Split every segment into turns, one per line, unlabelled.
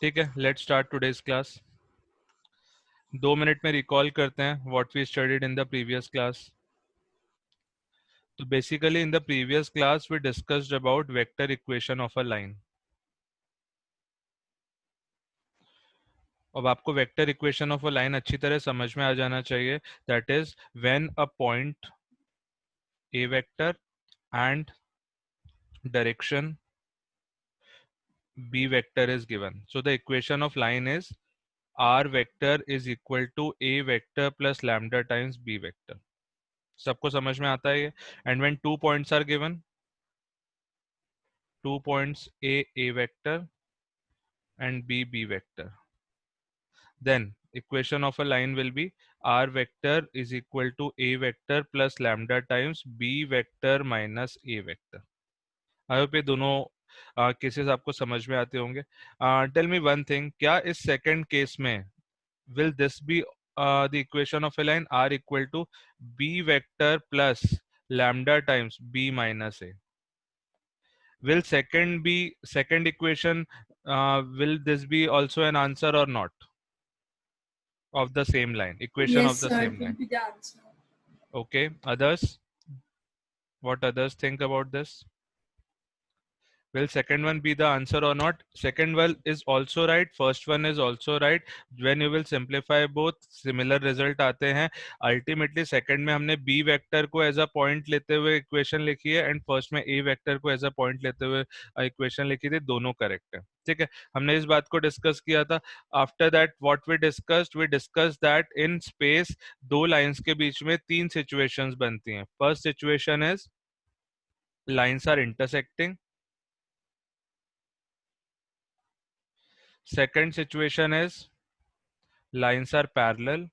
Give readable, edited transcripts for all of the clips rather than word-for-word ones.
ठीक है, let's start today's class. 2 मिनट में रिकॉल करते हैं what we studied in the previous class. तो basically in the previous class we discussed about vector equation of a line. अब आपको vector equation of a line अच्छी तरह समझ में आ जाना चाहिए। That is when a point A vector and direction b vector is given, so the equation of line is r vector is equal to a vector plus lambda times b vector। सबको समझ में आता है ये? And when 2 points are given, 2 points a vector and b vector, then equation of a line will be r vector is equal to a vector plus lambda times b vector minus a vector। I hope ये दोनों cases आपको समझ में आते होंगे। Tell me one thing, क्या इस second case में will this be the equation of a line r equal to b vector plus lambda times b minus a? Will second equation, will this be also an answer or not of the same line, equation
Yes,
of the
sir,
same
it will
line?
be the answer.
Okay, others, what others think about this? Will second one be the answer or not? Second one is also right, first one is also right. When you will simplify both, similar result आते हैं। Ultimately second में हमने b vector को as a point लेते हुए equation लिखी है and first में a वेक्टर को एज अ पॉइंट लेते हुए इक्वेशन लिखी थी, दोनों करेक्ट है। ठीक है, हमने इस बात को डिस्कस किया था। After that what we discussed that in space दो लाइंस के बीच में तीन सिचुएशंस बनती हैं। First situation is lines are intersecting, second situation is lines are parallel,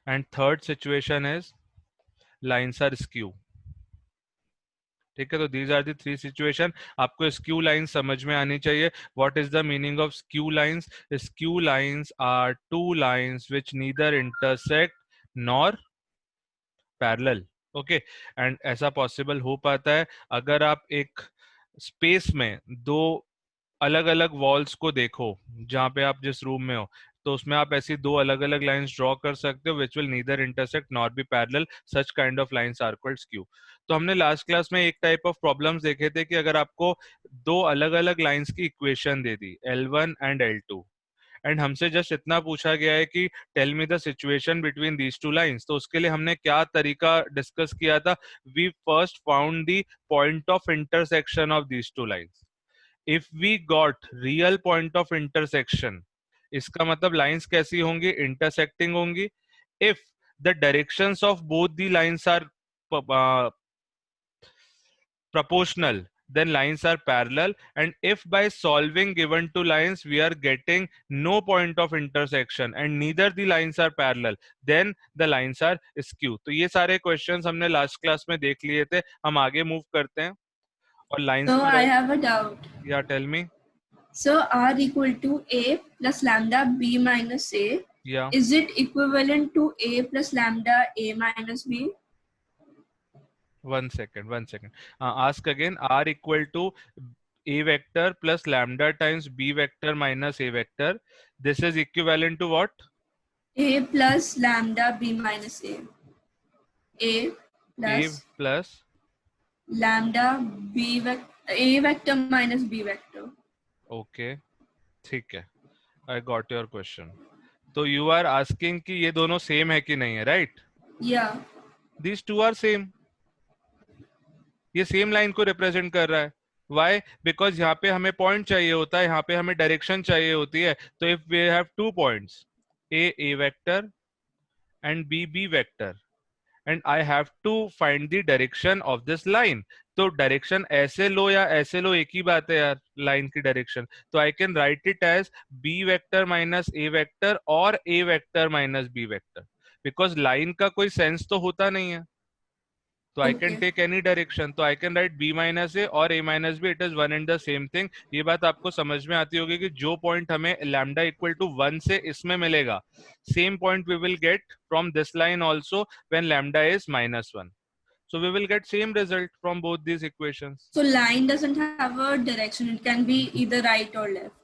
and third situation is lines are skew। ठीक है, तो these are the three situation. आपको स्क्यू लाइंस समझ में आनी चाहिए। What is the meaning of skew lines? Skew lines are two lines which neither intersect nor parallel. Okay, and ऐसा possible हो पाता है अगर आप एक स्पेस में दो अलग अलग वॉल्स को देखो, जहां पे आप जिस रूम में हो, तो उसमें आप ऐसी दो अलग अलग लाइंस ड्रॉ कर सकते हो which will neither intersect nor be parallel. Such kind of lines are called skew. तो हमने लास्ट क्लास में एक टाइप ऑफ प्रॉब्लम्स देखे थे कि अगर आपको दो अलग अलग लाइंस की इक्वेशन दे दी L1 एंड L2, एंड हमसे जस्ट इतना पूछा गया है कि tell me the situation between these two lines, तो उसके लिए हमने क्या तरीका डिस्कस किया था? We first found the point of intersection of these two lines. If we got real point of intersection, इसका मतलब लाइंस कैसी होंगी? इंटरसेक्टिंग होंगी। If the directions of both the lines are proportional, then lines are parallel, and if by solving given two lines we are getting no point of intersection and neither the lines are parallel, then the lines are skew। तो ये सारे questions हमने last class में देख लिए थे। हम आगे मूव करते हैं और लाइंस
So I
पर।
have a doubt.
या tell me.
So R equal to A plus lambda B minus A.
या
Is it equivalent to A plus lambda A minus B?
one second, ask again। R equal to a vector plus lambda times b vector minus a vector, this is equivalent to what?
A plus lambda B minus A. A
A
plus
plus
lambda B vector A vector minus B vector.
okay, ठीक है, I got your question। तो you are asking कि ये दोनों same है कि नहीं है, right?
Yeah.
These two are same। ये सेम लाइन को रिप्रेजेंट कर रहा है। Why? Because यहाँ पे हमें पॉइंट चाहिए होता है, यहाँ पे हमें डायरेक्शन चाहिए होती है। तो if we have 2 points, a vector and b vector, and I have to find the direction of this line। तो डायरेक्शन ऐसे लो या ऐसे लो, एक ही बात है यार, लाइन की डायरेक्शन। तो I can write it as b vector minus a vector और a vector minus b vector, because line का कोई सेंस तो होता नहीं है। तो I can
Okay.
Take any direction, तो I can write b minus A और a minus B, it is one and the same thing. ये बात आपको समझ में आती होगी कि जो पॉइंट हमें लैम्डा इक्वल टू 1 से इसमें मिलेगा, same point we will get from this line also when lambda is -1। So we will get same result from both these equations.
So line doesn't have a direction. It can be either right or left.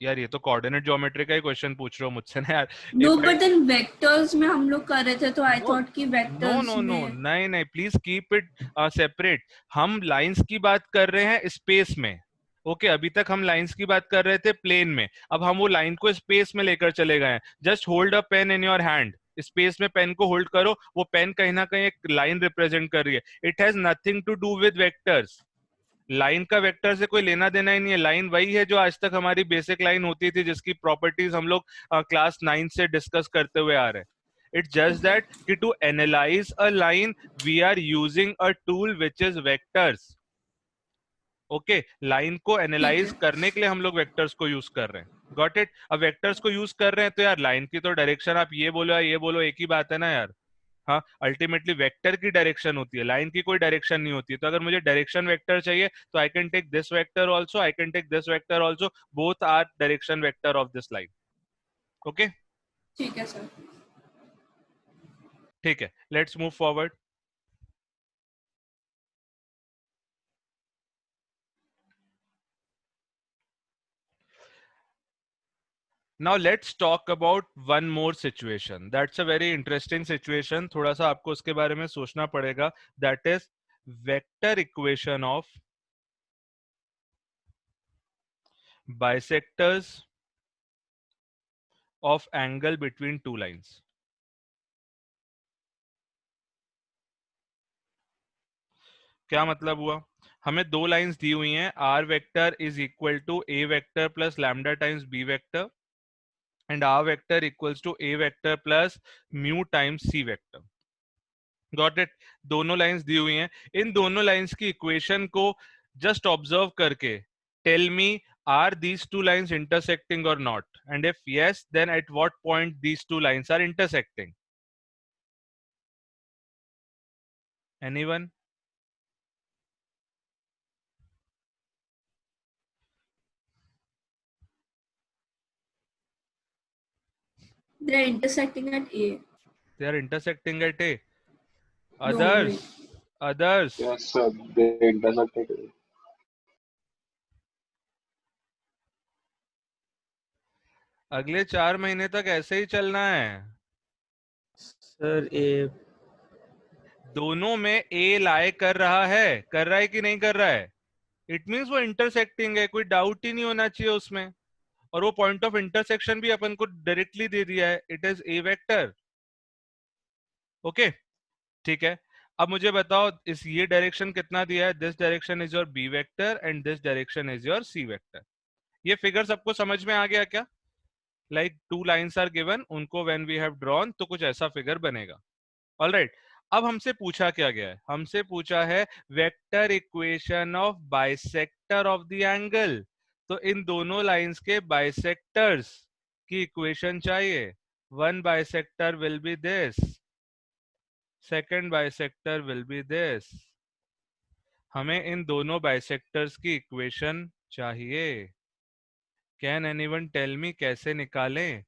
यार ये तो coordinate geometry का ही question पूछ रहे हो मुझसे ना यार.
No,
If I
but then vectors में हम लोग कर रहे थे तो I
no
thought कि
no
vectors
no no
में.
नहीं नहीं प्लीज कीप इट सेपरेट. हम लाइंस की बात कर रहे हैं स्पेस में. ओके अभी तक हम लाइंस की बात कर रहे थे प्लेन में. अब हम वो लाइन को स्पेस में लेकर चले गए हैं. Just hold a pain in your hand. Space में पेन को होल्ड करो. वो पेन कहीं ना कहीं एक लाइन रिप्रेजेंट कर रही है. It has nothing to do with vectors. Line का वेक्टर से कोई लेना देना ही नहीं है. लाइन वही है जो आज तक हमारी बेसिक लाइन होती थी जिसकी प्रॉपर्टीज हम लोग क्लास 9 से डिस्कस करते हुए आ रहे हैं. इट्स जस्ट दैट कि to analyse a line we are using a tool which is vectors. Okay line को
ठीक
एनालाइज
है.
करने के लिए हम लोग वेक्टर्स को यूज कर रहे हैं. Got it. अब वेक्टर्स को यूज कर रहे हैं तो यार लाइन की तो डायरेक्शन आप ये बोलो या ये बोलो एक ही बात है ना यार. हाँ अल्टीमेटली वेक्टर की डायरेक्शन होती है. लाइन की कोई डायरेक्शन नहीं होती है. तो अगर मुझे डायरेक्शन वेक्टर चाहिए तो I can take this vector also, I can take this vector also. Both are direction vector of this line. Okay
ठीक है सर.
ठीक है. Let's move forward. Now let's talk about one more situation. That's a very interesting situation. थोड़ा सा आपको उसके बारे में सोचना पड़ेगा. That is vector equation of bisectors of angle between two lines. क्या मतलब हुआ? हमें दो लाइंस दी हुई हैं. R vector is equal to A vector plus lambda times B vector and R vector equals to A vector plus mu times C vector. Got it. दोनों lines दी हुई हैं. इन दोनों लाइंस की इक्वेशन को जस्ट ऑब्जर्व करके tell me are these two lines intersecting or not, and if yes then at what point these two lines are intersecting. Anyone?
They're intersecting at A.
They are intersecting at A.
No, wait.
Others.
Yes, sir. They intersected.
अगले 4 महीने तक ऐसे ही चलना है.
Sir ए
दोनों में ए लाई कर रहा है कि नहीं कर रहा है. इट मीन्स वो इंटरसेक्टिंग है. कोई डाउट ही नहीं होना चाहिए उसमें. और वो पॉइंट ऑफ इंटरसेक्शन भी अपन को डायरेक्टली दे दिया है. It is a vector. Okay ठीक है. अब मुझे बताओ इस ये डायरेक्शन कितना दिया है. This direction is your B vector and this direction is your C vector. ये फिगर सबको समझ में आ गया क्या? Like two lines are given, उनको व्हेन वी हैव ड्रॉन तो कुछ ऐसा फिगर बनेगा. ऑलराइट. अब हमसे पूछा क्या गया है? हमसे पूछा है vector equation of bisector of the angle. तो इन दोनों लाइंस के बाइसेक्टर्स की इक्वेशन चाहिए. One bisector will be this, second bisector will be this. हमें इन दोनों बाइसेक्टर्स की इक्वेशन चाहिए. कैन एनीवन टेल मी कैसे निकालें?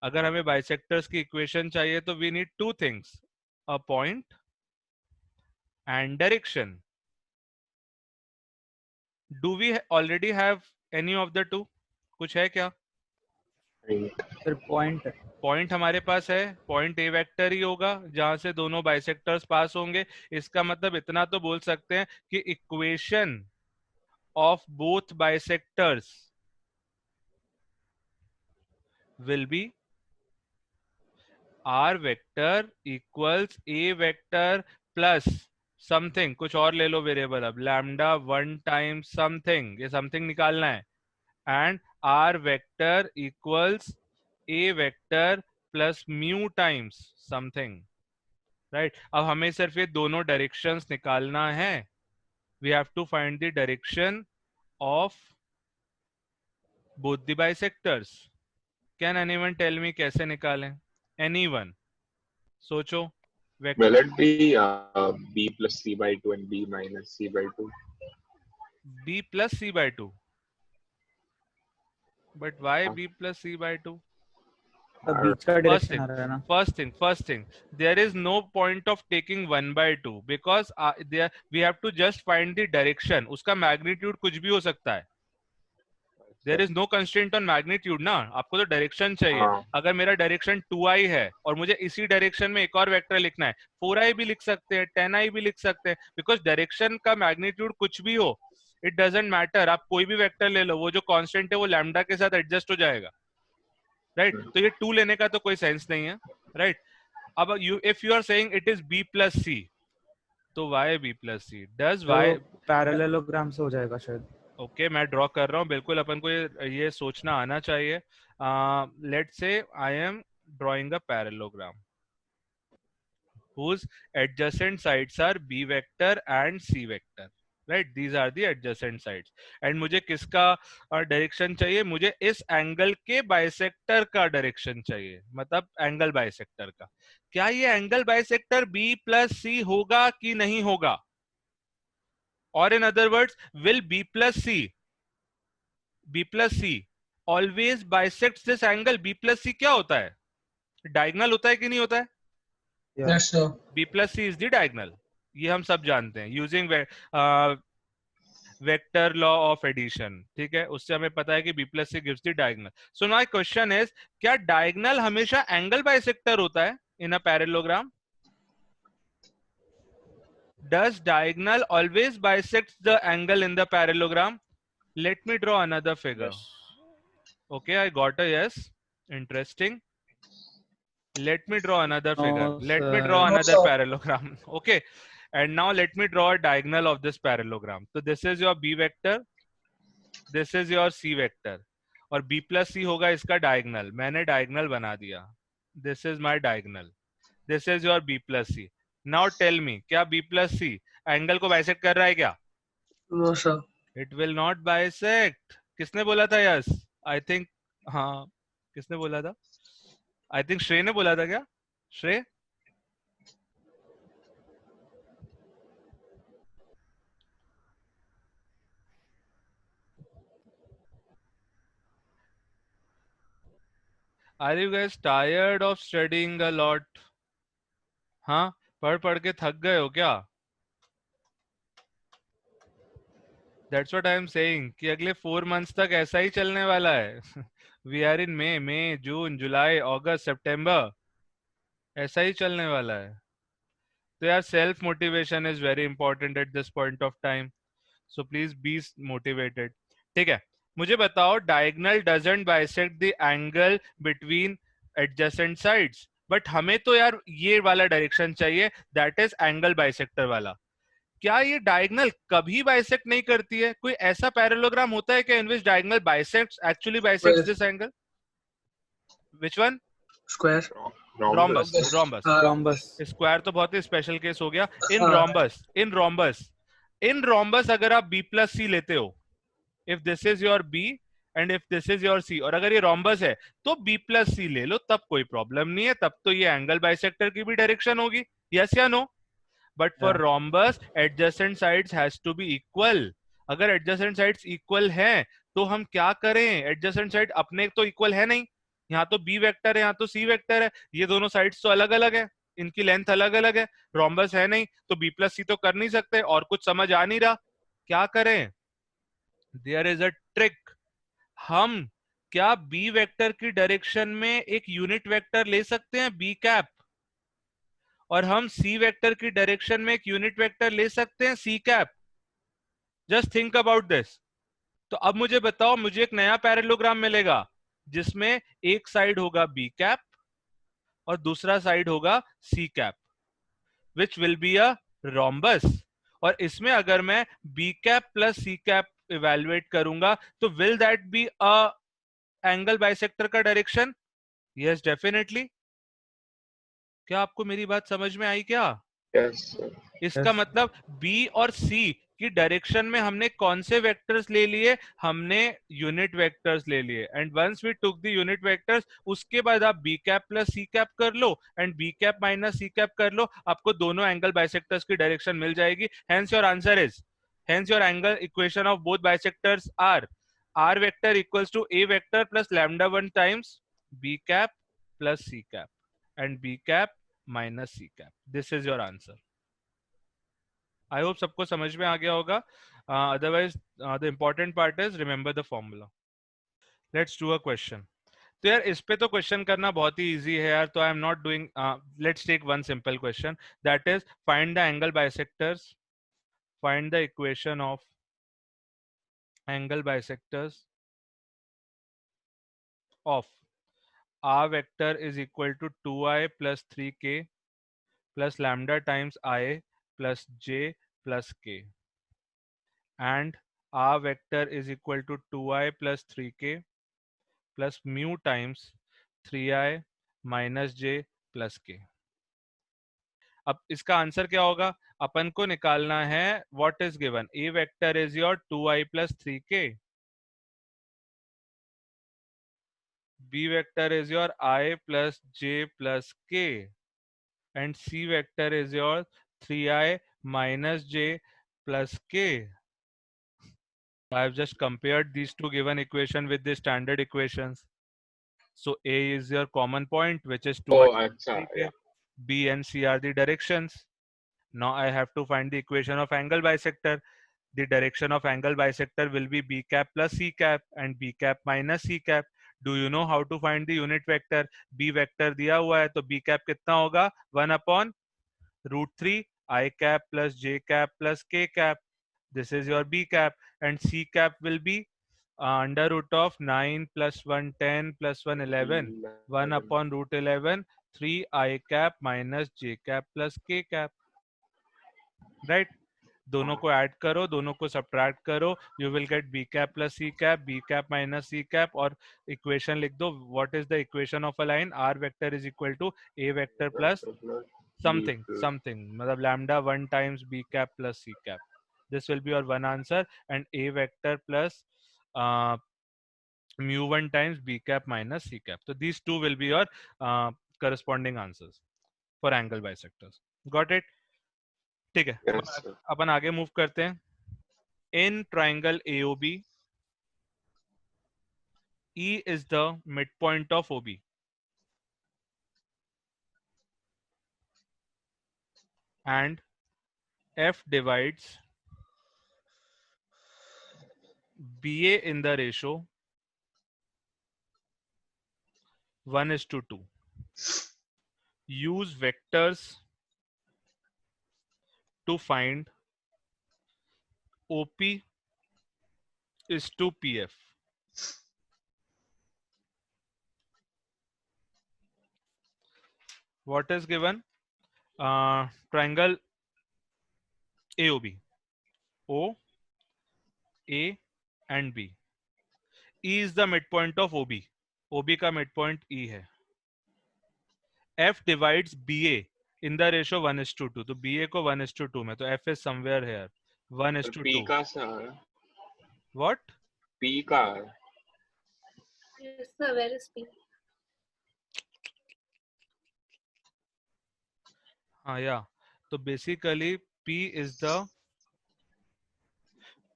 अगर हमें बाइसेक्टर्स की इक्वेशन चाहिए तो we need two things, a point and direction. Do we already have any of the two? कुछ है क्या?
Right.
सर पॉइंट
पॉइंट हमारे पास है. पॉइंट ए वेक्टर ही होगा जहां से दोनों बाइसेक्टर्स पास होंगे. इसका मतलब इतना तो बोल सकते हैं कि equation of both bisectors will be r vector equals a vector plus something. कुछ और ले लो वेरिएबल. अब लैम्डा 1 टाइम्स समथिंग, ये समथिंग निकालना है. And r vector equals a vector plus mu times something. Right. अब हमें सिर्फ ये दोनों डायरेक्शंस निकालना है. We have to find the direction of both the bisectors. Can anyone tell me कैसे निकालें? एनीवन? सोचो.
Will it be B plus C by 2 and B minus C by 2?
B plus C by 2. But why
हाँ.
B plus C by 2?
अब बीच का direction आ रहा है ना।
first thing, there is no point of taking 1/2 because there we have to just find the direction. उसका magnitude कुछ भी हो सकता है. There is no constraint on magnitude ना, आपको तो डायरेक्शन चाहिए.
हाँ.
अगर मेरा डायरेक्शन 2i है और मुझे इसी डायरेक्शन में एक और वेक्टर लिखना है, 4i भी लिख सकते हैं, 10i भी लिख सकते हैं, बिकॉज डायरेक्शन का मैग्नीट्यूड कुछ भी हो, इट डजंट मैटर. आप कोई भी वेक्टर ले लो, वो जो कांस्टेंट है वो लैम्डा के साथ एडजस्ट हो जाएगा, राइट? तो ये 2 लेने का तो कोई सेंस नहीं है, राइट? अब if you are saying it is b plus C, तो why b plus C does why
parallelogram से हो जाएगा शायद.
ओके, मैं ड्रॉ कर रहा हूँ. बिल्कुल अपन को ये सोचना आना चाहिए. Let's say I am drawing a parallelogram whose adjacent sides are b vector and c vector, right? These are the adjacent sides. And मुझे किसका डायरेक्शन चाहिए? मुझे इस एंगल के बाइसेक्टर का डायरेक्शन चाहिए, मतलब एंगल बाइसेक्टर का. क्या ये angle bisector b plus c होगा कि नहीं होगा? Or in other words, will b plus c always bisects this angle? b plus c क्या होता है? डायगोनल होता है कि नहीं होता है?
Yes, sir.
b plus c is the diagonal. ये हम सब जानते हैं using vector law of addition. ठीक है, उससे हमें पता है कि b plus c gives the diagonal. So my question is, क्या डायगोनल हमेशा एंगल बाइसेक्टर होता है in a parallelogram? Does diagonal always bisects the angle in the parallelogram? Let me draw another figure. Okay, I got a yes. Interesting. Let me draw another figure. Let me draw another parallelogram. Okay, and now let me draw a diagonal of this parallelogram. So this is your b vector, this is your c vector, और b plus c होगा इसका diagonal. मैंने diagonal बना दिया. This is my diagonal. This is your b plus c. Now tell me, क्या b plus c angle को bisect कर रहा है क्या?
No, sir.
It will not bisect. किसने बोला था? Yes, I think. हाँ, किसने बोला था? आई थिंक श्रेय ने बोला था. क्या श्रेय? Are you guys tired of studying a lot? हाँ, पढ़ पढ़ के थक गए हो क्या? That's what I am saying कि अगले 4 months तक ऐसा ही चलने वाला है. We are in May, June, July, August, September. ऐसा ही चलने वाला है. तो यार self motivation is very important at this point of time. So please be motivated. ठीक है, मुझे बताओ, diagonal doesn't bisect the angle between adjacent sides. But हमें तो यार ये वाला डायरेक्शन चाहिए, दैट इज एंगल बाइसेक्टर वाला. क्या ये डायगोनल कभी बाइसेक्ट नहीं करती है? कोई ऐसा पैरेललोग्राम होता है क्या in which diagonal bisects actually bisects this angle? Which one?
Square.
Rhombus. Rhombus.
Rhombus.
Square तो बहुत ही स्पेशल केस हो गया. इन रोम्बस अगर आप b प्लस सी लेते हो, if this is your b and if this is your c, और अगर ये रोम्बस है तो b प्लस सी ले लो, तब कोई प्रॉब्लम नहीं है, तब तो ये एंगल बाइसेक्टर की भी डायरेक्शन होगी. यस या no? But for rhombus adjacent sides has to be equal. अगर एडजेसेंट साइड्स इक्वल हैं तो हम क्या करें? एडजेसेंट साइड अपने तो इक्वल है नहीं. यहाँ तो b वेक्टर है, यहाँ तो c वेक्टर है, ये दोनों साइड्स तो अलग अलग है, इनकी लेंथ अलग अलग है. रोम्बस है नहीं तो b प्लस सी तो कर नहीं सकते, और कुछ समझ आ नहीं रहा, क्या करें? There is a trick. हम क्या b वेक्टर की डायरेक्शन में एक यूनिट वेक्टर ले सकते हैं b कैप, और हम c वेक्टर की डायरेक्शन में एक यूनिट वेक्टर ले सकते हैं c cap. Just think about this. तो अब मुझे बताओ, मुझे एक नया पैरेललोग्राम मिलेगा जिसमें एक साइड होगा b कैप और दूसरा साइड होगा c cap, which will be a rhombus. और इसमें अगर मैं b cap plus c cap evaluate करूंगा तो will that be a angle bisector का डायरेक्शन? Yes, definitely. क्या आपको मेरी बात समझ में आई क्या?
Yes, sir.
इसका मतलब b और c की डायरेक्शन में हमने कौन से वेक्टर्स ले लिए? हमने यूनिट वेक्टर्स ले लिए. And once we took the unit vectors, उसके बाद आप b cap plus c cap कर लो and b cap minus c cap कर लो, आपको दोनों एंगल बाइसेक्टर्स की डायरेक्शन मिल जाएगी. Hence your answer is, hence your angle equation of both bisectors are r vector equals to a vector plus lambda 1 times b cap plus c cap and b cap minus c cap. This is your answer. I hope सबको समझ में आ गया होगा. Otherwise, the important part is remember the formula. Let's do a question. तो यार इस पे तो क्वेश्चन करना बहुत ही इजी है यार. तो I am not doing. Let's take one simple question, that is find the angle bisectors. Find the equation of angle bisectors of r vector is equal to 2i plus 3k plus lambda times I plus j plus k, and r vector is equal to 2i plus 3k plus mu times 3i minus j plus k. अब इसका answer क्या होगा? अपन को निकालना है what is given. a vector is your 2i plus 3k, b vector is your I plus j plus k, and c vector is your 3i minus j plus k. I have just compared these two given equation with the standard equations. So a is your common point, which is 2i
Oh,
plus
acha,
3k.
yeah.
b and c are the directions. Now I have to find the equation of angle bisector. The direction of angle bisector will be b cap plus c cap and b cap minus c cap. Do you know how to find the unit vector? b vector दिया हुआ है, तो b cap कितना होगा? 1 upon root 3 I cap plus j cap plus k cap. This is your b cap, and c cap will be under root of 9 plus 1 10 plus 1 11. 1 upon root 11 3 I cap minus j cap plus k cap. Right? दोनों को add करो, दोनों को subtract करो, you will get b cap plus c cap, b cap minus c cap, और equation लिख दो. What is the equation of a line? r vector is equal to a vector plus something मतलब lambda 1 times b cap plus c cap. This will be your one answer, and a vector plus mu 1 times b cap minus c cap. So these two will be your corresponding answers for angle bisectors. Got it? ठीक है.
Yes, sir.
अपन आगे move करते हैं. In triangle AOB, E is the midpoint of OB. And F divides BA in the ratio 1:2. Use vectors to find OP is to PF. What is given? Triangle AOB. O, A and B. E is the midpoint of OB. OB का midpoint E है. F divides BA in the ratio 1:2. तो BA को 1:2 में, तो F is somewhere here. 1:2.
P का sir.
What?
P का.
Yes, sir. Where is P?
Yeah. So basically P is the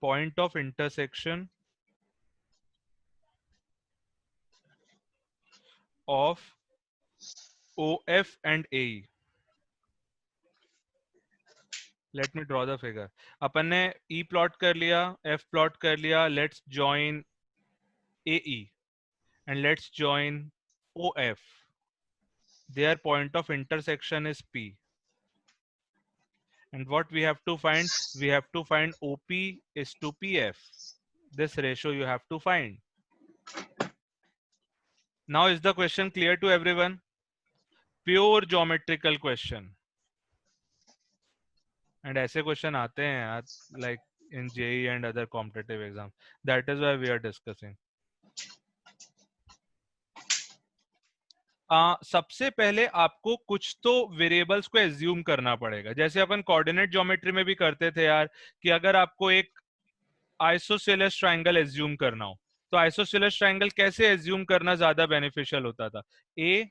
point of intersection of OF and AE. Let me draw the figure. अपन ने E plot कर लिया, F plot कर लिया. Let's join AE and let's join OF. Their point of intersection is P. And what we have to find? We have to find OP is to PF. This ratio you have to find. Now is the question clear to everyone? Pure geometrical question. And ऐसे question आते हैं like in JEE and other competitive exams. That is why we are discussing. सबसे पहले आपको कुछ तो variables को assume करना पड़ेगा. जैसे अपन कोऑर्डिनेट ज्योमेट्री में भी करते थे यार, कि अगर आपको एक आइसोसेलेस ट्रायंगल एज्यूम करना हो, तो आइसोसेलेस ट्रायंगल कैसे एज्यूम करना ज्यादा बेनिफिशियल होता था? A,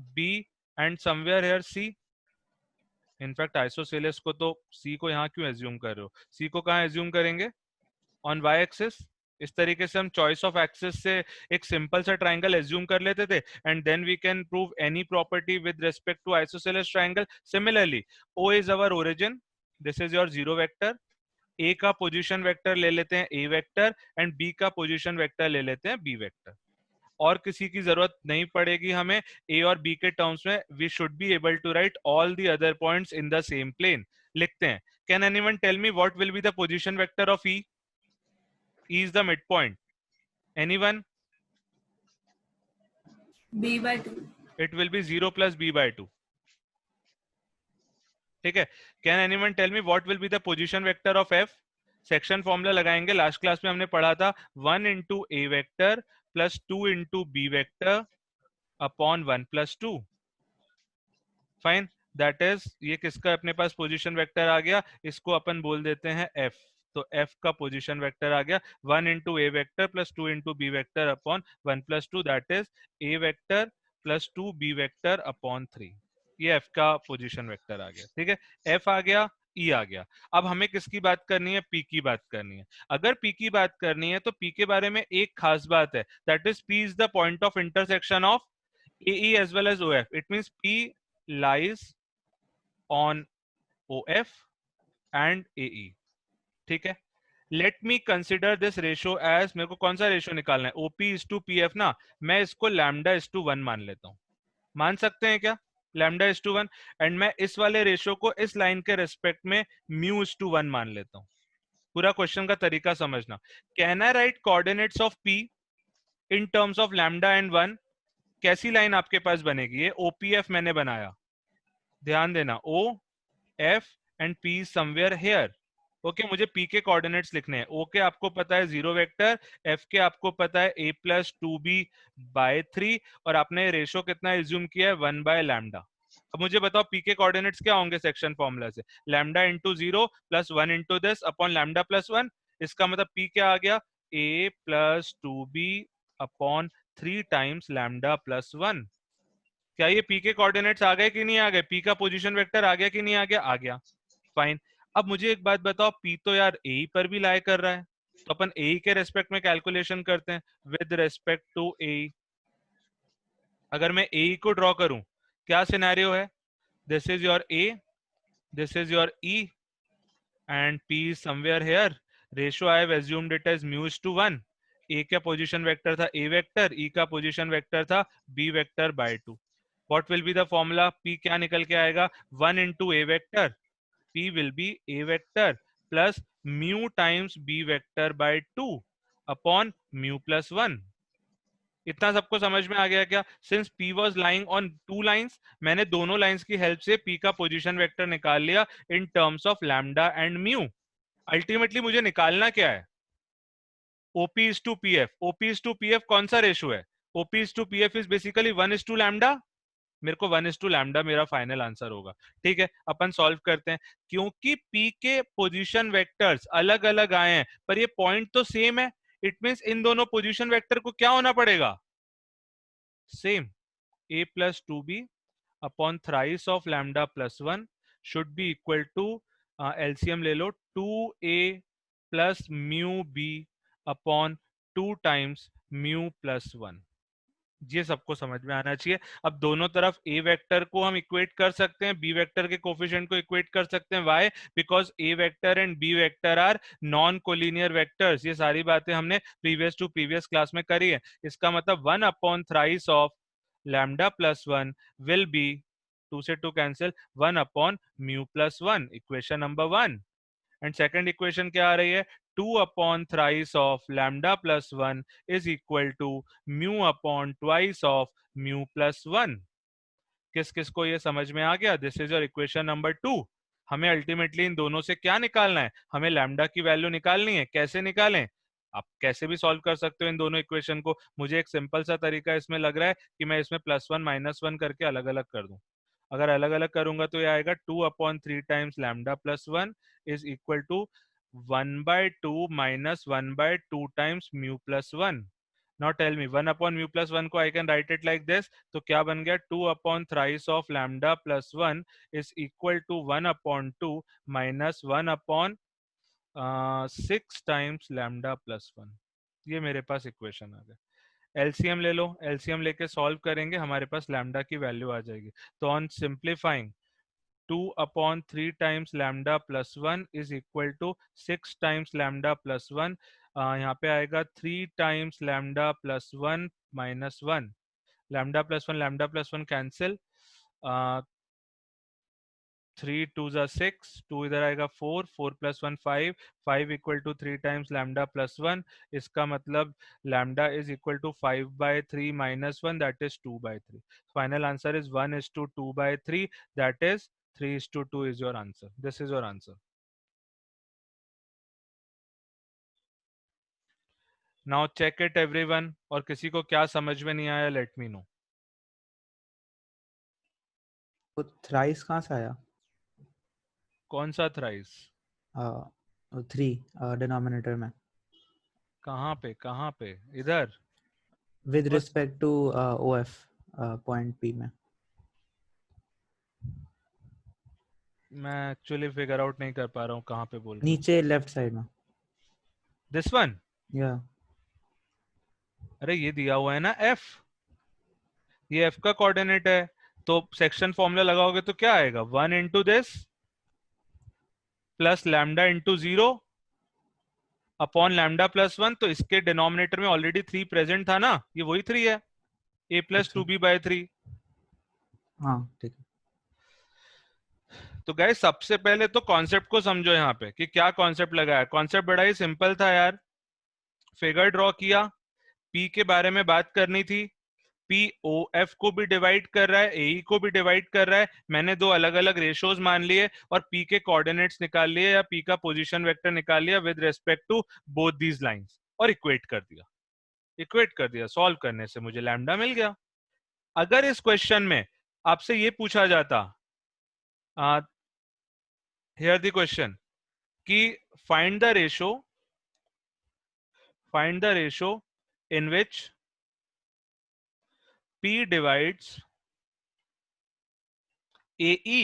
B and somewhere here C. In fact isosceles को तो सी को यहाँ क्यों एज्यूम कर रहे हो? सी को कहाँ एज्यूम करेंगे? On y axis. इस तरीके से हम चॉइस ऑफ एक्सिस से एक सिंपल सा ट्राइंगल एज्यूम कर लेते थे and then we can prove any property with respect to isosceles triangle. Similarly O is our origin, this is your zero vector. A का पोजीशन वेक्टर ले लेते हैं ए वेक्टर एंड बी का position vector ले लेते हैं B vector. और किसी की जरूरत नहीं पड़ेगी हमें ए और बी के टर्म्स में. We should be able to write all the other points in the same plane. लिखते हैं. Can anyone tell me what will be the position vector of E? E is the midpoint. Anyone?
b by 2.
It will be 0 plus b by 2. ठीक है. Can anyone tell me what will be the position vector of f? Section formula लगाएंगे. Last class में हमने पढ़ा था 1 into a vector plus 2 into b vector upon 1 plus 2. Fine. That is ये किसका अपने पास पोजीशन वेक्टर आ गया? इसको अपन बोल देते हैं f. तो f का पोजीशन वेक्टर आ गया 1 into a vector plus 2 into b vector upon 1 plus 2. That is a vector plus 2b vector upon 3. ये f का पोजीशन वेक्टर आ गया. ठीक है. f आ गया, e आ गया. अब हमें किसकी बात करनी है? p की बात करनी है. अगर p की बात करनी है तो p के बारे में एक खास बात है. That is p is the point of intersection of ae as well as of. It means p lies on OF and AE. ठीक है. Let me consider this ratio as, मेरे को कौन सा रेशियो निकालना है? OP इज टू PF ना. मैं इसको लैम्डा इज टू 1 मान लेता हूं. मान सकते हैं क्या? Lambda is to 1. एंड मैं इस वाले रेशियो को इस लाइन के रेस्पेक्ट में म्यू इज टू 1 मान लेता हूं. पूरा क्वेश्चन का तरीका समझना. Can I right coordinates of P in terms of lambda and 1? कैसी लाइन आपके पास बनेगी? ये OPF मैंने बनाया. ध्यान देना. O F and P somewhere here. Okay. मुझे P के कोऑर्डिनेट्स लिखने हैं. O के आपको पता है 0 वेक्टर, F के आपको पता है a प्लस 2b बाय 3 और आपने रेशियो कितना एज्यूम किया है? 1 बाय लैम्डा. अब मुझे बताओ P के कोऑर्डिनेट्स क्या होंगे सेक्शन फॉर्मूला से? Lambda into 0 plus 1 into this upon lambda plus 1. इसका मतलब P क्या आ गया? a plus 2b upon 3 times lambda plus 1. क्या ये P के कोऑर्डिनेट्स आ गए कि नहीं आ गए? P का पोजीशन वेक्टर आ गया कि नहीं आ गया? आ गया. फाइन. अब मुझे एक बात बताओ, P तो यार A पर भी लाई कर रहा है, तो अपन A के रेस्पेक्ट में कैलकुलेशन करते हैं. विद रेस्पेक्ट टू A, अगर मैं A को ड्रॉ करूं, क्या सिनेरियो है? This is your A, this is your E and P is somewhere here. Ratio I have assumed it as mu is to 1. A का position vector था A vector, E का position vector था B vector by 2. What will be the formula? P क्या निकल के आएगा? 1 into a vector. P will be a vector plus mu times b vector by 2 upon mu plus 1. इतना सबको समझ में आ गया क्या? Since P was lying on two lines, मैंने दोनों लाइंस की हेल्प से P का पोजीशन वेक्टर निकाल लिया in terms of lambda and mu. Ultimately मुझे निकालना क्या है? OP is to PF. OP is to PF कौन सा रेशियो है? OP is to PF is basically 1 is to lambda. मेरे को 1 इज टू लैम्डा मेरा फाइनल आंसर होगा. ठीक है. अपन सॉल्व करते हैं. क्योंकि P के पोजीशन वेक्टर्स अलग अलग आए हैं पर ये पॉइंट तो सेम है, इट मींस इन दोनों पोजीशन वेक्टर को क्या होना पड़ेगा? Same. a plus 2b upon thrice of lambda plus 1 should be equal to, LCM ले लो, 2a plus mu b upon 2 times mu plus 1. ये सबको समझ में आना चाहिए. अब दोनों तरफ a वेक्टर को हम इक्वेट कर सकते हैं, b वेक्टर के कोफिशिएंट को इक्वेट कर सकते हैं. Why? Because a vector and b vector are non collinear vectors. ये सारी बातें हमने प्रीवियस टू प्रीवियस क्लास में करी है. इसका मतलब 1 upon thrice of lambda plus 1 will be, 2 से 2 cancel, 1 upon mu plus 1. Equation number 1. And second equation क्या आ रही है? 2 upon thrice of lambda plus 1 is equal to mu upon twice of mu plus 1. किस किस को ये समझ में आ गया? This is your equation number 2. हमें अल्टीमेटली इन दोनों से क्या निकालना है? हमें लैम्डा की वैल्यू निकालनी है. कैसे निकालें? आप कैसे भी सॉल्व कर सकते हो इन दोनों इक्वेशन को. मुझे एक सिंपल सा तरीका इसमें लग रहा है कि मैं इसमें +1 -1 करके अलग अलग कर दूं. अगर अलग अलग करूंगा तो ये आएगा 2 upon 3 times lambda plus 1 is equal to 1/2 minus 1/2 times mu plus 1. Now tell me, 1 upon mu plus 1 को I can write it like this. तो क्या बन गया? 2 upon thrice of lambda plus 1 is equal to 1 upon 2 minus 1 upon 6 times lambda plus 1. ये मेरे पास equation आ गया। LCM ले लो, LCM लेके सॉल्व करेंगे, हमारे पास लैम्डा की वैल्यू आ जाएगी। तो on simplifying 2/3 times lambda plus 1 is equal to 6 times lambda plus 1। यहाँ पे आएगा 3 times lambda plus 1 minus 1। lambda plus 1 cancel। 3 2s are 6, 2 इधर आएगा 4, 4 plus 1 5, 5 equal to 3 times lambda plus 1। इसका मतलब lambda is equal to 5/3 minus 1, that is 2/3। Final answer is 1:2/3, that is 3:2 is your answer। This is your answer। Now check it everyone, और किसी को क्या समझ में नहीं आया let me know।
वो थ्राइस कहाँ से आया?
कौन सा थ्राइस?
3 डिनोमिनेटर में
कहाँ पे इधर
विद
बस-
respect to OF point P में।
मैं एक्चुअली फिगर आउट नहीं कर पा रहा हूँ कहाँ पे बोल रहे हो।
नीचे लेफ्ट साइड में।
This one?
या
अरे ये दिया हुआ है ना f, ये f का कोऑर्डिनेट है, तो सेक्शन फॉर्मूला लगाओगे तो क्या आएगा? 1 into this plus lambda into 0 upon lambda plus 1। तो इसके डिनोमिनेटर में ऑलरेडी 3 प्रेजेंट था ना, ये वही 3 है, a प्लस 2b/3।
हाँ ठीक है।
तो गाइस सबसे पहले तो कॉन्सेप्ट को समझो यहाँ पे कि क्या कॉन्सेप्ट लगा है। कॉन्सेप्ट बड़ा ही सिंपल था यार। फिगर ड्रॉ किया, p के बारे में बात करनी थी। P OF को भी डिवाइड कर रहा है, AE को भी डिवाइड कर रहा है। मैंने दो अलग अलग रेशोज मान लिए और P के कोऑर्डिनेट्स निकाल लिए या P का पोजीशन वेक्टर निकाल लिया with respect to both these lines और इक्वेट कर दिया। सॉल्व करने से मुझे लैम्डा मिल गया। अगर इस क्वेश्चन में आपसे ये पूछा जाता, हियर द क्वेश्चन, कि find the ratio in which P divides AE,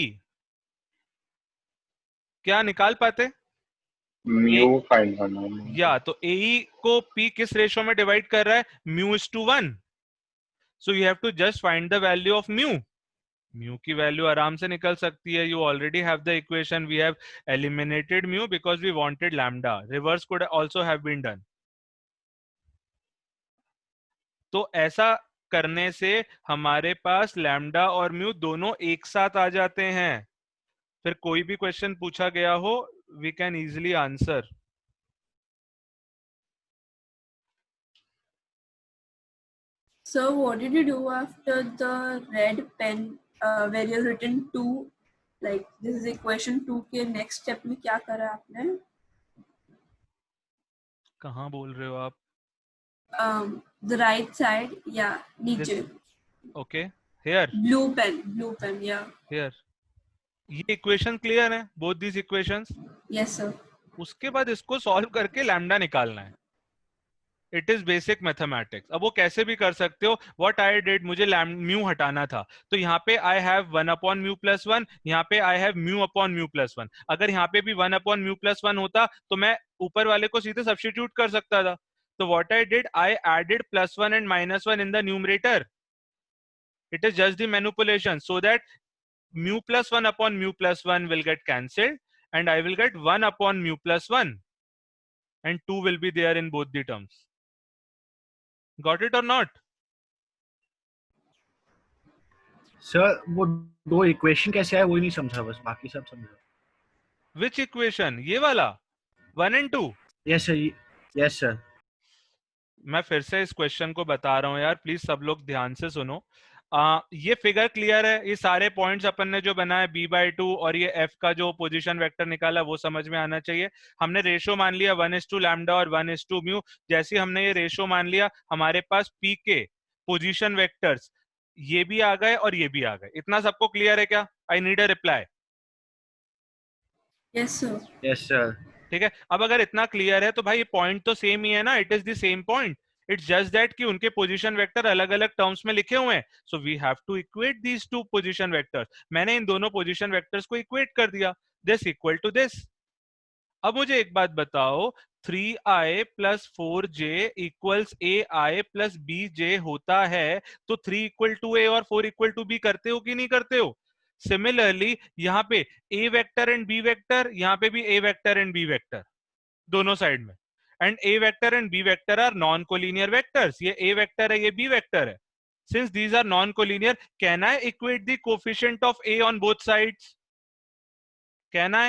क्या निकाल पाते?
म्यू फाइंड करना है।
या तो AE को P किस रेशो में डिवाइड कर रहा है? μ:1। So you have to just find the value of mu की वैल्यू आराम से निकल सकती है। You already have the equation, we have eliminated mu because we wanted lambda. Reverse could also have been done. तो ऐसा करने से हमारे पास लैम्डा और म्यू दोनों एक साथ आ जाते हैं। फिर कोई भी क्वेश्चन पूछा गया हो, we can easily answer.
So what did you do after the red pen where you written 2, like this is equation 2 के next step में क्या करा आपने?
कहाँ बोल रहे हो आप?
The right side, yeah, नीचे
okay, here
blue pen, yeah,
here. ये इक्वेशन क्लियर है, both these equations.
yes sir।
उसके बाद इसको सॉल्व करके लैम्डा निकालना है। It is basic mathematics. अब वो कैसे भी कर सकते हो। व्हाट आई डिड, मुझे म्यू हटाना था, तो यहाँ पे आई हैव 1/μ+1, यहाँ पे आई हैव μ/μ+1। अगर यहाँ पे भी 1/μ+1 होता तो मैं ऊपर वाले को सीधे सब्स्टिट्यूट कर सकता था। तो what I did, I added +1 and -1 in the numerator. It is just the manipulation so that μ+1/μ+1 will get cancelled and I will get 1/μ+1 and 2 will be there in both the terms। Got it or not?
Sir वो दो equation कैसे आए वही नहीं समझा, बस बाकी सब समझा।
Which equation? ये वाला 1 and 2?
Yes sir, yes sir.
मैं फिर से इस क्वेश्चन को बता रहा हूं यार, प्लीज सब लोग ध्यान से सुनो। ये फिगर क्लियर है, ये सारे पॉइंट्स अपन ने जो बनाया b/2 और ये f का जो पोजीशन वेक्टर निकाला वो समझ में आना चाहिए। हमने रेशो मान लिया 1:λ और 1:μ। जैसे हमने ये रेशो मान लिया, हमारे पास p के पोजीशन वेक्टर्स ये भी आ गए और ये भी आ गए। इतना सबको क्लियर है क्या? I need a reply.
yes sir।
Yes sir.
ठीक है, अब अगर इतना क्लियर है तो भाई पॉइंट तो सेम ही है ना, it is the same point. It's just that कि उनके पोजीशन वेक्टर अलग अलग टर्म्स में लिखे हुए हैं। So we have to equate these two position vectors. मैंने इन दोनों पोजीशन वेक्टर्स को इक्वेट कर दिया, दिस इक्वल टू दिस। अब मुझे एक बात बताओ, 3i plus 4j equals ai plus bj होता है, तो 3 इक्वल टू a और 4 इक्वल टू b करते हो कि नहीं करते हो? सिमिलरली यहाँ पे a vector and b vector, यहाँ पे भी a vector and b vector दोनों साइड में, and a vector and b vector are non collinear vectors. ये a वेक्टर है, ये b वेक्टर है. Since these are non-collinear, can I equate the coefficient of a on both sides? Can I?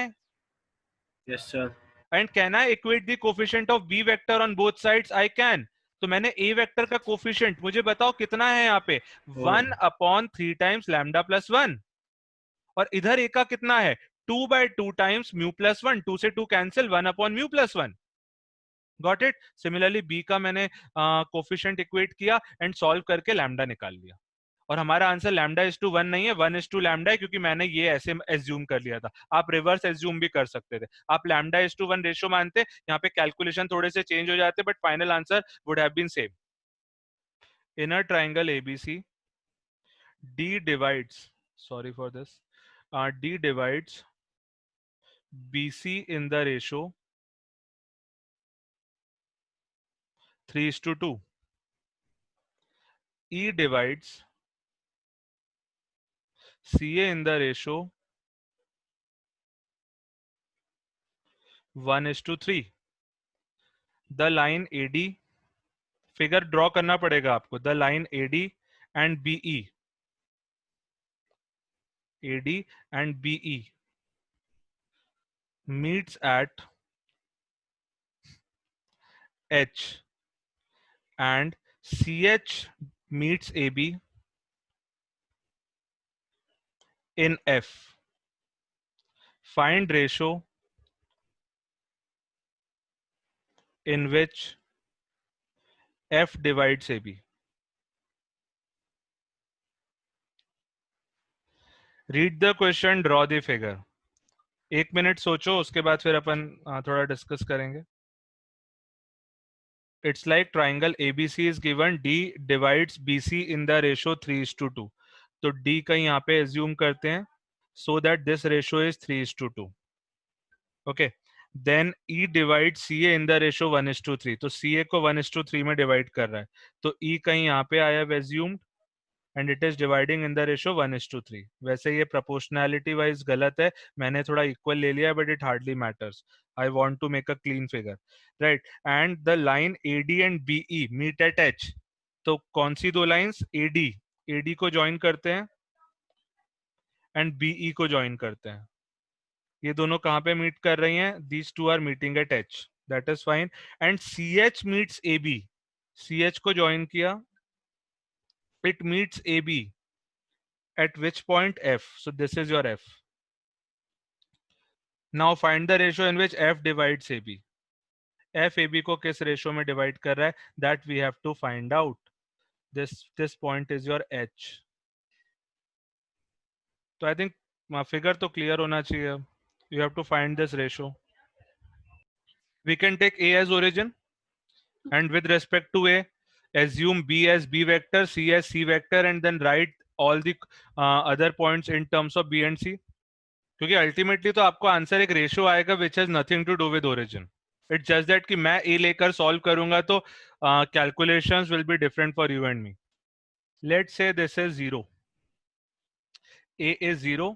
Yes, sir.
And can I equate the coefficient of b vector on both sides? I can. तो मैंने a vector का coefficient मुझे बताओ कितना है यहाँ पे, 1 upon 3 times lambda plus 1, और इधर a का कितना है, 2/2 टाइम्स म्यू प्लस 1. 2 से 2 cancel, 1 upon mu plus 1. Got it? Similarly b का मैंने कोफिशिएंट इक्वेट किया एंड सॉल्व करके लैम्डा निकाल लिया, और हमारा आंसर लैम्डा इज टू 1 नहीं है, 1 इज टू लैम्डा है, क्योंकि मैंने ये ऐसे एज्यूम कर लिया था. आप रिवर्स एज्यूम भी कर सकते थे. आप लैम्डा इज टू 1 रेशियो मानते, यहाँ पे कैलकुलेशन थोड़े से चेंज हो जाते, but final answer would have been same. Inner triangle ABC, d divides, sorry for this, d divides bc in the ratio 3:2. e divides CA in the ratio 1:3. The line AD, figure draw करना पड़ेगा आपको. The line AD and BE, AD and BE meets at H, and CH meets AB in F. Find ratio in which F divides AB. Read the question, draw the figure. 1 minute सोचो, उसके बाद फिर अपन थोड़ा discuss करेंगे. It's like triangle ABC is given, D divides BC in the ratio 3:2. तो D का यहाँ पे assume करते हैं, so that this ratio is 3:2. Okay. Then E divides CA in the ratio 1:3. तो CA को 1:3 में डिवाइड कर रहा है, तो E कहीं यहाँ पे I have assumed, and it is dividing in the ratio 1:3. वैसे ये proportionality wise गलत है, मैंने थोड़ा equal ले लिया, but it hardly matters. I want to make a clean figure, right? And the line AD and BE meet at H. तो कौन सी दो लाइंस? AD को ज्वाइन करते हैं and BE को ज्वाइन करते हैं. ये दोनों कहाँ पे मीट कर रही हैं? These two are meeting at H. That is fine. And CH meets AB. CH को ज्वाइन किया, it meets AB at which point? F. So this is your F. Now find the ratio in which F divides AB. F AB को किस ratio में divide कर रहा है? That we have to find out. This point is your H. तो I think figure तो clear होना चाहिए. You have to find this ratio. We can take A as origin, and with respect to A, assume B as B vector, C as C vector, and then write all the other points in terms of B and C. क्योंकि ultimately तो आपको answer एक ratio आएगा which has nothing to do with origin. It's just that कि मैं A लेकर solve करूंगा तो calculations will be different for you and me. Let's say this is 0, A is 0,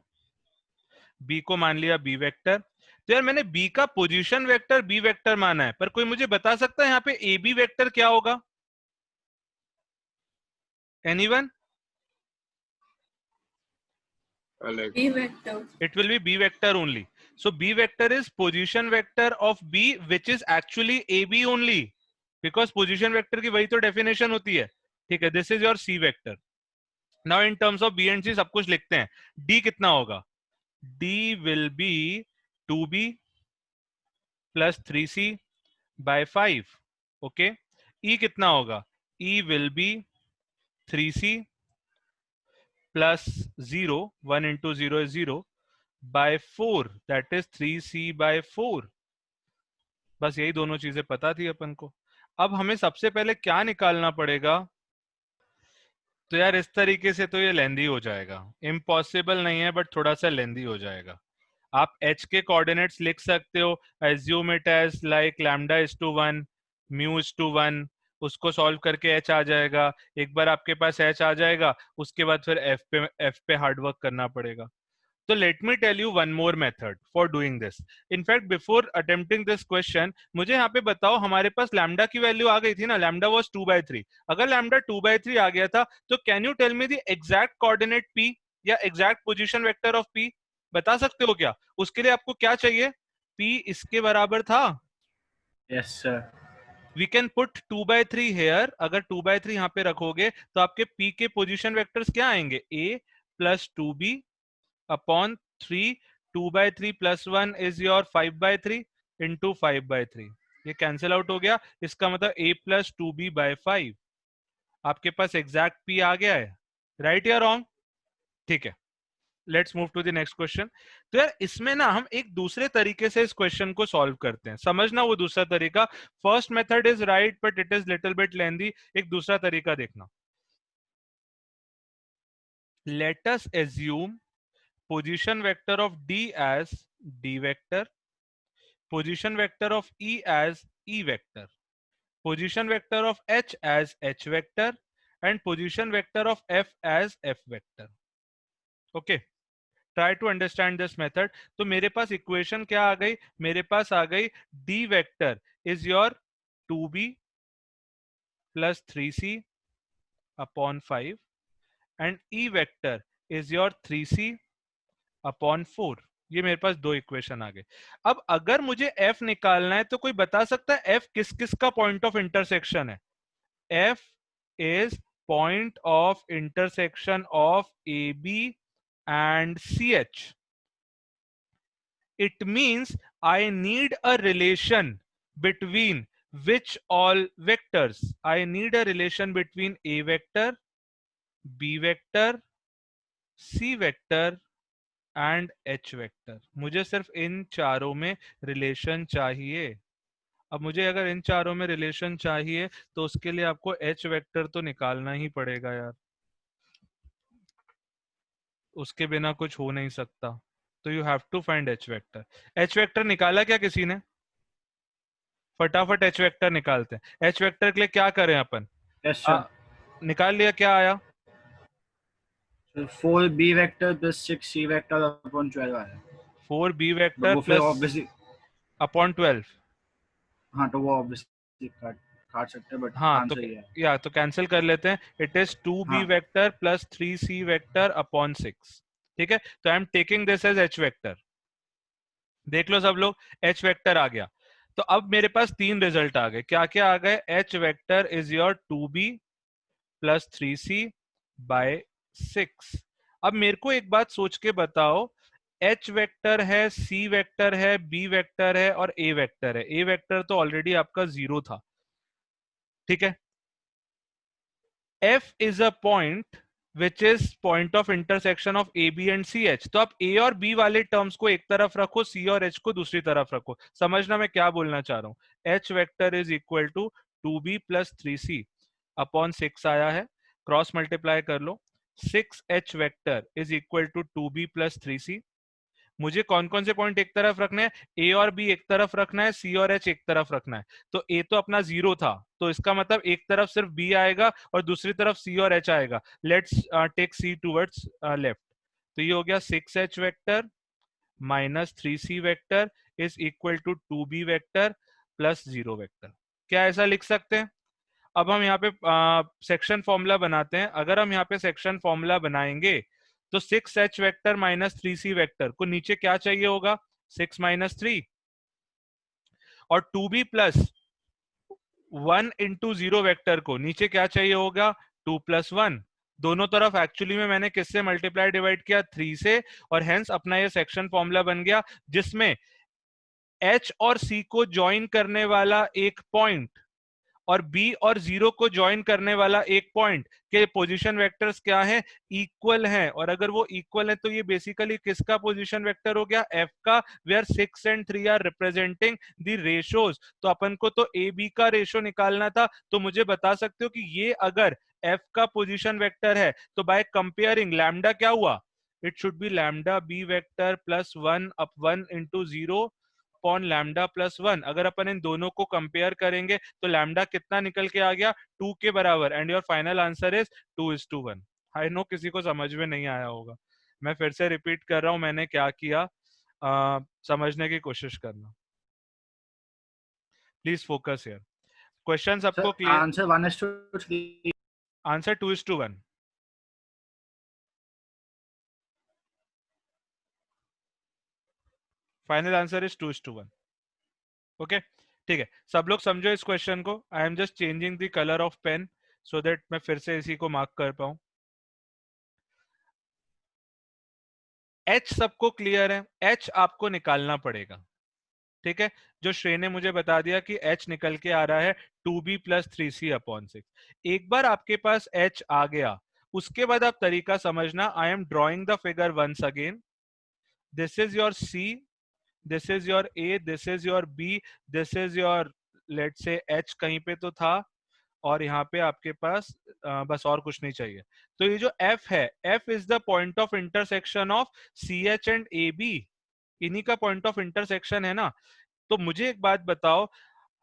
B को मान लिया बी वेक्टर. तो यार मैंने बी का पोजीशन वेक्टर बी वेक्टर माना है, पर कोई मुझे बता सकता है यहाँ पे ए बी वेक्टर क्या होगा? Anyone?
B vector.
It will be B vector only. So B vector is position vector of B, which is actually AB only, because position vector की वही तो definition होती है. ठीक है, this is your C vector. Now in terms of B and C सब कुछ लिखते हैं. D कितना होगा? D will be 2B plus 3C by 5. Okay. E कितना होगा? E will be 3C plus 0, 1 into 0 is 0, by 4, that is 3C by 4. बस यही दोनों चीजें पता थी अपन को. अब हमें सबसे पहले क्या निकालना पड़ेगा? तो यार इस तरीके से तो ये लेंदी हो जाएगा, इम्पॉसिबल नहीं है बट थोड़ा सा लेंदी हो जाएगा. आप h के कोऑर्डिनेट्स लिख सकते हो, assume it as like lambda is to 1, mu is to 1, उसको सॉल्व करके h आ जाएगा। एक बार आपके पास h आ जाएगा, उसके बाद फिर f पे हार्डवर्क करना पड़ेगा। तो let me tell you one more method for doing this. In fact before attempting this question, मुझे यहाँ पे बताओ, हमारे पास लैम्डा की वैल्यू आ गई थी ना, लैम्डा वाज 2/3। अगर लैम्डा 2/3 आ गया था, तो can you tell me the exact coordinate p या exact position vector of p? बता सकते हो क्या? उसके लिए आपको क्या चाहिए? p इसके बराबर था।
Yes, sir.
We can put 2/3 here. अगर 2/3 यहाँ पे रखोगे तो आपके p के पोजीशन वेक्टर्स क्या आएंगे? a plus 2b upon 3, 2/3 plus 1 is your 5/3 into 5/3। ये कैंसिल आउट हो गया, इसका मतलब a प्लस 2b/5। आपके पास एग्जैक्ट p आ गया है, राइट या रॉन्ग? ठीक है, let's move to the next question. तो यार इसमें ना हम एक दूसरे तरीके से इस क्वेश्चन को सॉल्व करते हैं, समझना वो दूसरा तरीका। First method is right but it is little bit lengthy. एक दूसरा तरीका देखना। Let us assume position vector of D as D vector, position vector of E as E vector, position vector of H as H vector, and position vector of F as F vector. Okay, try to understand this method. तो मेरे पास equation क्या आ गई? मेरे पास आ गई D vector is your 2B plus 3C upon 5 and E vector is your 3C upon 4। ये मेरे पास दो इक्वेशन आ गए। अब अगर मुझे f निकालना है तो कोई बता सकता है f किस किस का पॉइंट ऑफ इंटरसेक्शन है? f is point of intersection of AB and CH। It means I need a relation between which all vectors? I need a relation between A vector, B vector, C vector and H vector. मुझे सिर्फ इन चारों में relation चाहिए। अब मुझे अगर इन चारों में रिलेशन चाहिए तो उसके लिए आपको H वेक्टर तो निकालना ही पड़ेगा यार, उसके बिना कुछ हो नहीं सकता। तो you have to find H vector. H vector निकाला क्या किसी ने? फटाफट H वेक्टर निकालते हैं। H वेक्टर के लिए क्या करें अपन?
Yes, sir.
निकाल लिया, क्या आया?
So 4b vector plus 6c vector upon 12 आया।
4b
But
वेक्टर
वो फिर
प्लस
obviously
अपॉन 12।
हाँ तो वो obviously काट सकते हैं, but
हाँ तो
आंसर ये है।
या तो कैंसिल कर लेते हैं। इट इज 2b
हाँ।
Vector plus 3c vector upon 6। ठीक है, तो I am taking this as H vector. देख लो सब लोग, H वेक्टर आ गया। तो अब मेरे पास तीन रिजल्ट आ गए। क्या क्या आ गए? H vector is your 2b plus 3c by 6। अब मेरे को एक बात सोच के बताओ, H वेक्टर है, C वेक्टर है, B वेक्टर है और A वेक्टर है। A वेक्टर तो ऑलरेडी आपका 0 था। ठीक है, F is a point which is point of intersection of AB and CH। तो आप A और B वाले टर्म्स को एक तरफ रखो, C और H को दूसरी तरफ रखो। समझना मैं क्या बोलना चाह रहा हूं। H vector is equal to 2B plus 3C upon 6 आया है, क्रॉस मल्टीप्लाई कर लो। 6H vector is equal to 2B plus 3C। मुझे कौन कौन से पॉइंट एक तरफ रखने हैं? ए और बी एक तरफ रखना है, सी और एच एक तरफ रखना है। तो ए तो अपना 0 था, तो इसका मतलब एक तरफ सिर्फ बी आएगा और दूसरी तरफ सी और एच आएगा। Let's take C towards left. तो ये हो गया 6H vector minus 3C vector is equal to 2B vector plus 0 vector. क्या ऐसा लिख सकते हैं? अब हम यहाँ पे सेक्शन फॉर्मूला बनाते हैं। अगर हम यहाँ पे सेक्शन फॉर्मूला बनाएंगे तो 6H vector minus 3C vector को नीचे क्या चाहिए होगा? 6 माइनस 3 और 2B प्लस 1 इंटू 0 वेक्टर को नीचे क्या चाहिए होगा? 2 प्लस 1। दोनों तरफ एक्चुअली में मैंने किससे मल्टीप्लाई डिवाइड किया? 3 से, और हेंस अपना ये सेक्शन फॉर्मूला बन गया जिसमें H और C को ज्वाइन करने वाला एक पॉइंट और B और 0 को ज्वाइन करने वाला एक पॉइंट के पोजीशन वेक्टर्स क्या है? इक्वल हैं। और अगर वो इक्वल है तो ये बेसिकली किसका पोजीशन वेक्टर हो गया? F का, where 6 and 3 are representing the ratios. तो अपन को तो ए बी का रेशो निकालना था, तो मुझे बता सकते हो कि ये अगर F का पोजीशन वेक्टर है तो बाय कंपेयरिंग लैम्डा क्या हुआ? it should be lambda b vector plus 1 up 1 into 0 upon lambda plus 1। अगर अपन इन दोनों को कंपेयर करेंगे तो लैम्डा कितना निकल के आ गया, 2 के बराबर, and your final answer is 2:1। I know किसी को समझ में नहीं आया होगा, मैं फिर से रिपीट कर रहा हूं मैंने क्या किया, समझने की कोशिश करना, प्लीज फोकस हियर। क्वेश्चन सबको clear?
Answer 1:3,
answer 2:1। Final answer is 2:1। Okay ठीक है, सब लोग समझो इस क्वेश्चन को। I am just changing the colour of pen so that मैं फिर से इसी को मार्क कर पाऊं। H सबको क्लियर है? H आपको निकालना पड़ेगा, ठीक है। जो श्रेय ने मुझे बता दिया कि H निकल के आ रहा है 2b + 3c अपॉन 6। एक बार आपके पास H आ गया, उसके बाद आप तरीका समझना। I am drawing the figure once again. This is your C, this is your A, this is your B, this is your let's say H कहीं पे तो था, और यहाँ पे आपके पास बस और कुछ नहीं चाहिए। तो ये जो F है, F is the point of intersection of CH and AB, इन्हीं का पॉइंट ऑफ इंटरसेक्शन है ना। तो मुझे एक बात बताओ,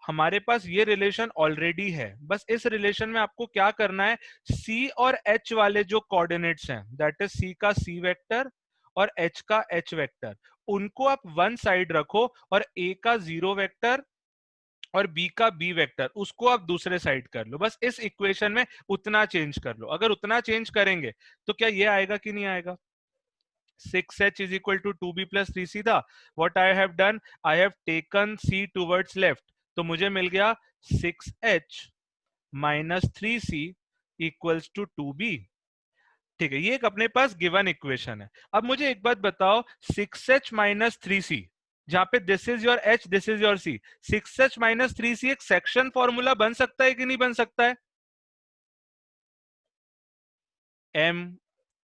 हमारे पास ये रिलेशन ऑलरेडी है, बस इस रिलेशन में आपको क्या करना है, C और H वाले जो कोऑर्डिनेट्स हैं, दैट इज C का C वेक्टर और H का H वेक्टर, उनको आप वन साइड रखो, और A का 0 वेक्टर और B का B वेक्टर उसको आप दूसरे साइड कर लो। बस इस इक्वेशन में उतना चेंज कर लो। अगर उतना चेंज करेंगे तो क्या ये आएगा कि नहीं आएगा? 6h is equal to 2b plus 3c था। What I have done, I have taken C towards left, तो मुझे मिल गया 6h minus 3c equals to 2b। ठीक है, ये एक अपने पास गिवन इक्वेशन है। अब मुझे एक बात बताओ, 6h minus 3c, जहां पे this is your H, this is your C, 6h minus 3c एक सेक्शन फॉर्मूला बन सकता है कि नहीं बन सकता है? m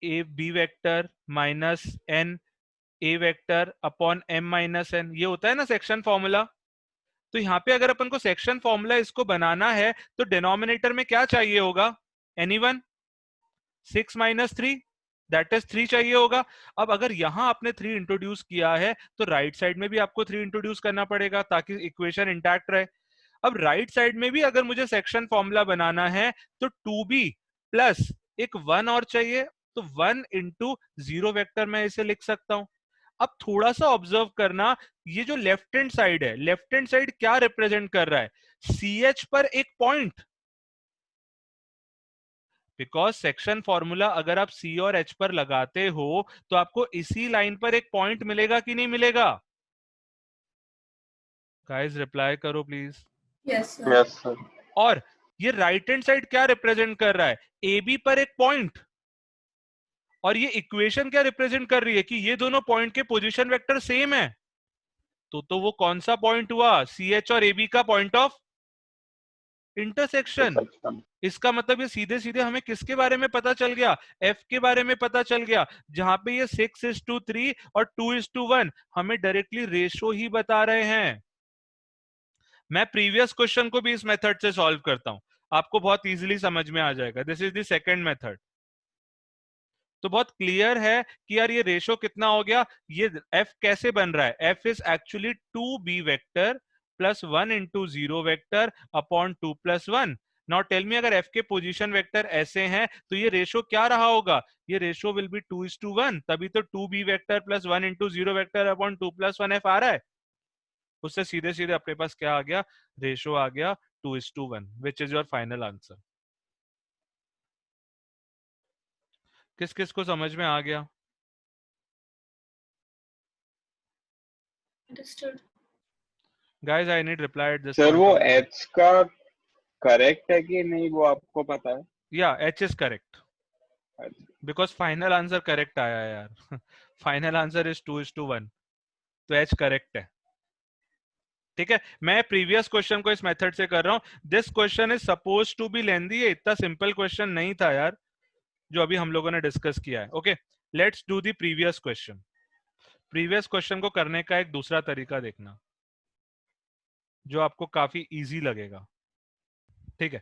a b vector minus n a vector upon m minus n, ये होता है ना सेक्शन फॉर्मूला। तो यहाँ पे अगर अपन को सेक्शन फॉर्मूला इसको बनाना है तो डिनोमिनेटर में क्या चाहिए होगा? एनीवन? 6 minus 3, दैट इज 3 चाहिए होगा। अब अगर यहां आपने 3 इंट्रोड्यूस किया है तो राइट साइड में भी आपको 3 इंट्रोड्यूस करना पड़ेगा ताकि इक्वेशन इंटैक्ट रहे। अब राइट साइड में भी अगर मुझे सेक्शन फॉर्मूला बनाना है तो 2b प्लस एक 1 और चाहिए, तो 1 इंटू 0 वेक्टर मैं इसे लिख सकता हूं। अब थोड़ा सा ऑब्जर्व करना, ये जो लेफ्ट हैंड साइड है, लेफ्ट हैंड साइड क्या रिप्रेजेंट कर रहा है? CH पर एक पॉइंट, बिकॉज सेक्शन फॉर्मूला अगर आप C और H पर लगाते हो तो आपको इसी लाइन पर एक पॉइंट मिलेगा कि नहीं मिलेगा? गाइस रिप्लाई करो please.
Yes, sir.
Yes, sir.
और ये राइट हैंड साइड क्या रिप्रेजेंट कर रहा है? AB पर एक पॉइंट। और ये इक्वेशन क्या रिप्रेजेंट कर रही है कि ये दोनों पॉइंट के पोजीशन वेक्टर सेम है। तो वो कौन सा पॉइंट हुआ? CH और AB का पॉइंट ऑफ इंटरसेक्शन।
Intersection.
इसका मतलब ये सीधे सीधे हमें किसके बारे में पता चल गया? F के बारे में पता चल गया। जहां पे ये 6:3 और 2:1 हमें डायरेक्टली रेशो ही बता रहे हैं। मैं प्रीवियस क्वेश्चन को भी इस मेथड से सॉल्व करता हूं, आपको बहुत इजीली समझ में आ जाएगा। This is the second method. तो बहुत क्लियर है कि यार ये रेशो कितना हो गया। ये F कैसे बन रहा है? F is actually 2b vector plus 1 into 0 vector upon 2 + 1। Now tell me, अगर F के पोजीशन वेक्टर ऐसे हैं तो ये रेशो क्या रहा होगा? ये रेशो विल बी 2:1, तभी तो 2b vector plus 1 into 0 vector upon 2 + 1 F आ रहा है। उससे सीधे सीधे अपने पास क्या आ गया? रेशो आ गया 2:1, which is your final answer. किस किस को समझ में आ गया?
Understood.
Guys, I need reply at this
sir
point
वो
of time.
H का करेक्ट है कि नहीं वो आपको पता है?
Yeah, H is correct. Because final answer correct आया है यार। Final answer is 2:1. तो H correct है। ठीक है, मैं प्रीवियस क्वेश्चन को इस मेथड से कर रहा हूं। This question is supposed to be lengthy. ये इतना सिंपल क्वेश्चन नहीं था यार जो अभी हम लोगों ने डिस्कस किया है। Okay, let's do the previous question. Previous question को करने का एक दूसरा तरीका देखना जो आपको काफी इजी लगेगा। ठीक है,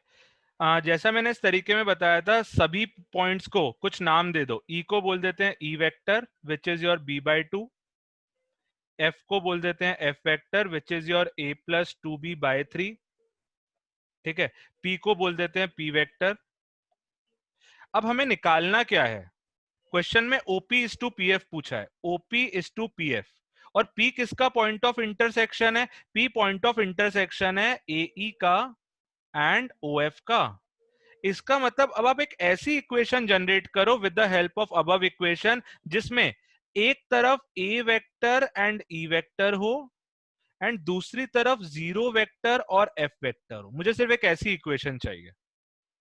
जैसा मैंने इस तरीके में बताया था, सभी पॉइंट्स को कुछ नाम दे दो। ई को बोल देते हैं E vector which is your b/2, F को बोल देते हैं F vector which is your a+2b/3, ठीक है। पी को बोल देते हैं पी वेक्टर। अब हमें निकालना क्या है, क्वेश्चन में ओपी इज टू पीएफ पूछा है, ओपी इज टू पीएफ, और पी किसका पॉइंट ऑफ इंटरसेक्शन है, पी पॉइंट ऑफ इंटरसेक्शन है एई का एंड ओएफ का। इसका मतलब अब आप एक ऐसी इक्वेशन जनरेट करो with the help of above equation जिसमें एक तरफ ए वेक्टर एंड ई वेक्टर हो एंड दूसरी तरफ जीरो वेक्टर और एफ वेक्टर हो। मुझे सिर्फ एक ऐसी इक्वेशन चाहिए।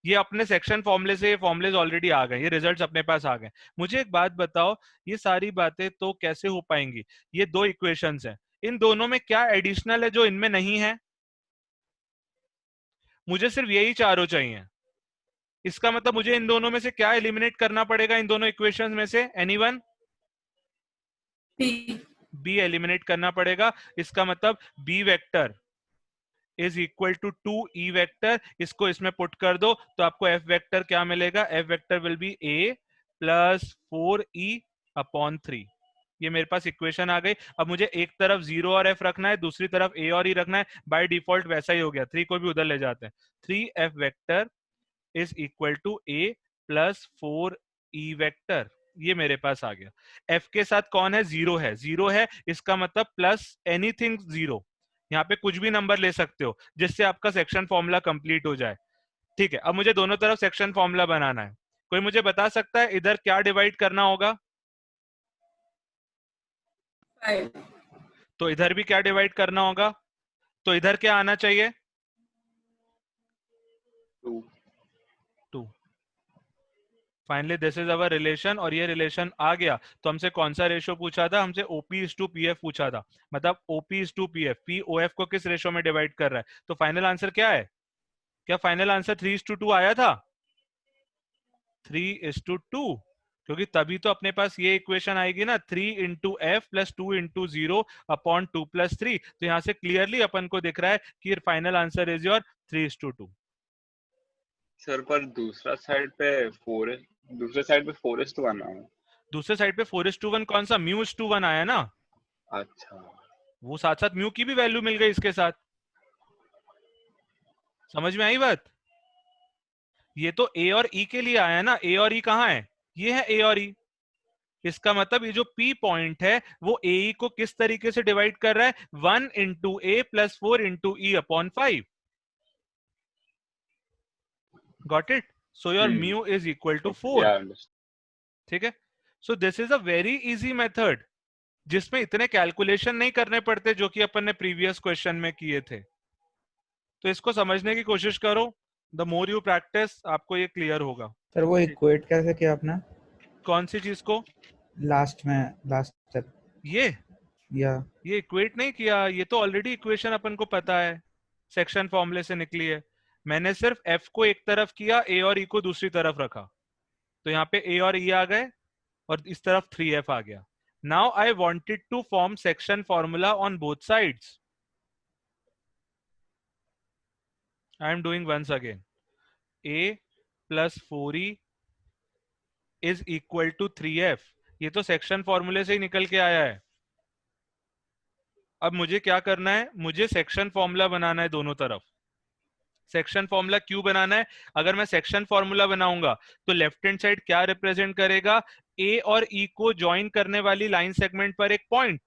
ये अपने सेक्शन फॉर्मूले से, ये फॉर्मूलेज ऑलरेडी आ गए, ये रिजल्ट्स अपने पास आ गए। मुझे एक बात बताओ, ये सारी बातें तो कैसे हो पाएंगी, ये दो इक्वेशंस हैं, इन दोनों में क्या एडिशनल है जो इनमें नहीं है? मुझे सिर्फ यही चारों चाहिए। इसका मतलब मुझे इन दोनों में से क्या एलिमिनेट करना पड़ेगा, इन दोनों इक्वेशंस में से? एनीवन? बी एलिमिनेट करना पड़ेगा। इसका मतलब B vector is equal to 2e vector, इसको इसमें पुट कर दो तो आपको एफ वेक्टर क्या मिलेगा, F vector will be a plus 4e/3। ये मेरे पास इक्वेशन आ गई। अब मुझे एक तरफ 0 और f रखना है, दूसरी तरफ a और e रखना है। बाय डिफॉल्ट वैसा ही हो गया, 3 को भी उधर ले जाते हैं। 3f vector is equal to a plus 4e vector, ये मेरे पास आ गया। f के साथ कौन है, 0 है, 0 है, इसका मतलब प्लस एनीथिंग 0, यहाँ पे कुछ भी नंबर ले सकते हो जिससे आपका सेक्शन फॉर्मूला कंप्लीट हो जाए, ठीक है। अब मुझे दोनों तरफ सेक्शन फॉर्मूला बनाना है। कोई मुझे बता सकता है इधर क्या डिवाइड करना होगा?
5।
तो इधर भी क्या डिवाइड करना होगा? तो इधर क्या आना चाहिए?
2।
Finally this is our relation, और ये रिलेशन आ गया। तो हमसे कौन सा रेशो पूछा था? हमसे ओपी इज टू पीएफ पूछा था। मतलब OP is to PF, P OF को किस रेशो में डिवाइड कर रहा है? तो फाइनल आंसर क्या है? क्या फाइनल आंसर 3:2 आया था? 3:2, क्योंकि तभी तो अपने पास ये इक्वेशन आएगी ना, 3 into F plus 2 into 0/2 plus 3। तो यहां से क्लियरली अपन को दिख रहा है कि final answer is your 3:2।
Sir पर दूसरा साइड पे 4 दूसरे साइड पे 4:1 है।
दूसरे साइड पे 4:1 कौन सा? μ:1 आया ना।
अच्छा,
वो साथ साथ म्यू की भी वैल्यू मिल गई इसके साथ। समझ में आई बात? ये तो ए और ई के लिए आया ना, ए और ई कहाँ है? ये है ए और ई। इसका मतलब ये जो पी पॉइंट है वो ए ई को किस तरीके से डिवाइड कर रहा है? 1 into A plus 4 into e/5। Got it? So your mu is equal to 4, ठीक है। So this is a very easy method जिसमें इतने कैलकुलेशन नहीं करने पड़ते जो कि अपन ने प्रीवियस क्वेश्चन में किए थे। तो इसको समझने की कोशिश करो, द मोर यू प्रैक्टिस आपको ये क्लियर होगा।
सर वो इक्वेट कैसे किया आपने
कौन सी चीज को?
Last step?
ये इक्वेट नहीं किया, ये तो ऑलरेडी इक्वेशन अपन को पता है, सेक्शन फॉर्मूले से निकली है। मैंने सिर्फ एफ को एक तरफ किया, ए और ई को दूसरी तरफ रखा, तो यहाँ पे ए और ई आ गए और इस तरफ 3f आ गया। Now I wanted to form section formula on both sides. I am doing once again, a plus 4e is equal to 3f। ये तो सेक्शन फॉर्मूले से ही निकल के आया है। अब मुझे क्या करना है? मुझे सेक्शन फॉर्मूला बनाना है दोनों तरफ। सेक्शन फॉर्मूला क्यों बनाना है? अगर मैं सेक्शन फॉर्मूला बनाऊंगा तो लेफ्ट हैंड साइड क्या रिप्रेजेंट करेगा? ए और ई को ज्वाइन करने वाली लाइन सेगमेंट पर एक पॉइंट,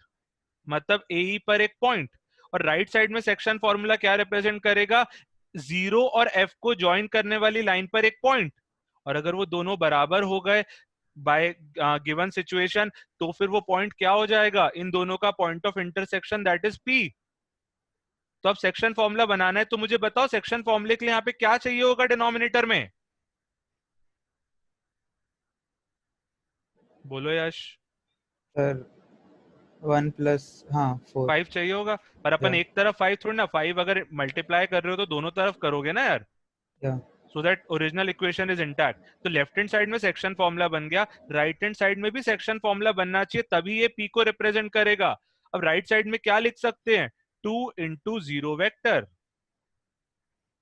मतलब ए ई पर एक पॉइंट। और राइट साइड में सेक्शन फॉर्मूला क्या रिप्रेजेंट करेगा? 0 और f को ज्वाइन करने वाली लाइन पर एक पॉइंट। और अगर वो दोनों बराबर हो गए बाय गिवन सिचुएशन, तो फिर वो पॉइंट क्या हो जाएगा? इन दोनों का point of intersection, that is P। तो अब सेक्शन फॉर्मूला बनाना है, तो मुझे बताओ सेक्शन फॉर्मूले के लिए यहाँ पे क्या चाहिए होगा डिनोमिनेटर में? बोलो यश।
सर 1 प्लस 4
5 चाहिए होगा, पर अपन एक तरफ 5 थोड़ी ना, 5 अगर मल्टीप्लाई कर रहे हो तो दोनों तरफ करोगे ना यार, so that original equation is intact. तो लेफ्ट हैंड साइड में सेक्शन फॉर्मूला बन गया, राइट हैंड साइड में भी सेक्शन फॉर्मूला बनना चाहिए, तभी ये P को रिप्रेजेंट करेगा। अब राइट साइड में क्या लिख सकते हैं? 2 into 0 vector,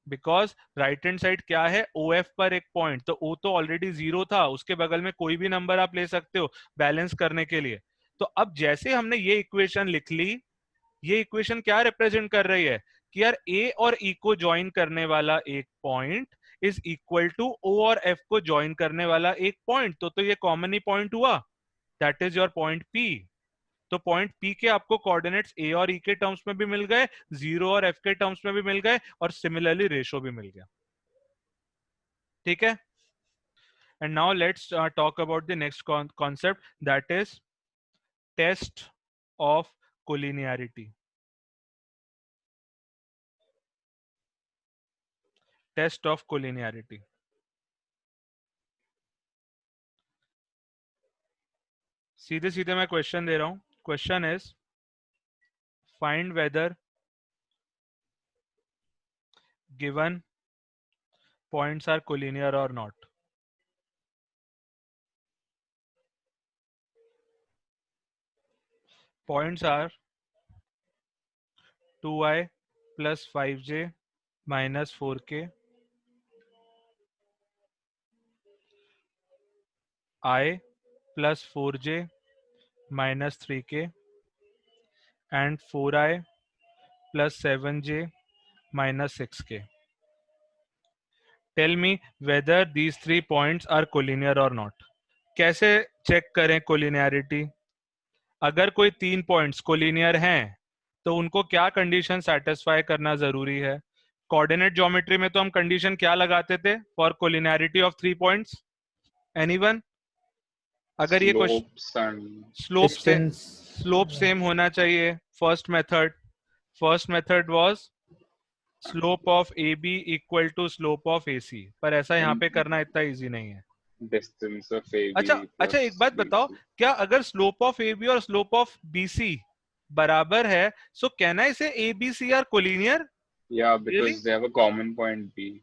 because right hand side क्या है, ओ एफ पर एक पॉइंट, तो ओ तो ऑलरेडी 0 था, उसके बगल में कोई भी नंबर आप ले सकते हो बैलेंस करने के लिए। तो अब जैसे हमने ये इक्वेशन लिख ली, ये इक्वेशन क्या रिप्रेजेंट कर रही है कि यार ए और ई को ज्वाइन करने वाला एक point is equal to O और एफ को ज्वाइन करने वाला एक पॉइंट। तो ये कॉमन ही पॉइंट हुआ, that is your point P. तो पॉइंट पी के आपको कोऑर्डिनेट्स ए और ई के टर्म्स में भी मिल गए, 0 और एफ के टर्म्स में भी मिल गए, और सिमिलरली रेशो भी मिल गया। ठीक है, and now let's talk about the next concept, that is test of collinearity. Test of collinearity. सीधे सीधे मैं क्वेश्चन दे रहा हूं। Question is find whether given points are collinear or not. Points are 2i plus 5j minus 4k, I plus 4j minus 3k, and 4i plus 7j minus 6k. Tell me whether these 3 points are collinear or not. कैसे check करें collinearity? अगर कोई 3 points collinear हैं तो उनको क्या condition satisfy करना जरूरी है? कोऑर्डिनेट ज्योमेट्री में तो हम कंडीशन क्या लगाते थे for collinearity of 3 points? Anyone? अगर ये क्वेश्चन स्लोप सेम होना चाहिए। First method was slope of A B equal to slope of A C, पर ऐसा यहाँ पे करना इतना इजी नहीं है।
Distance of A B.
अच्छा एक बात बताओ, क्या अगर स्लोप ऑफ ए बी और स्लोप ऑफ बी सी बराबर है, so can I say A B C are collinear?
Yeah, because they have a common point B.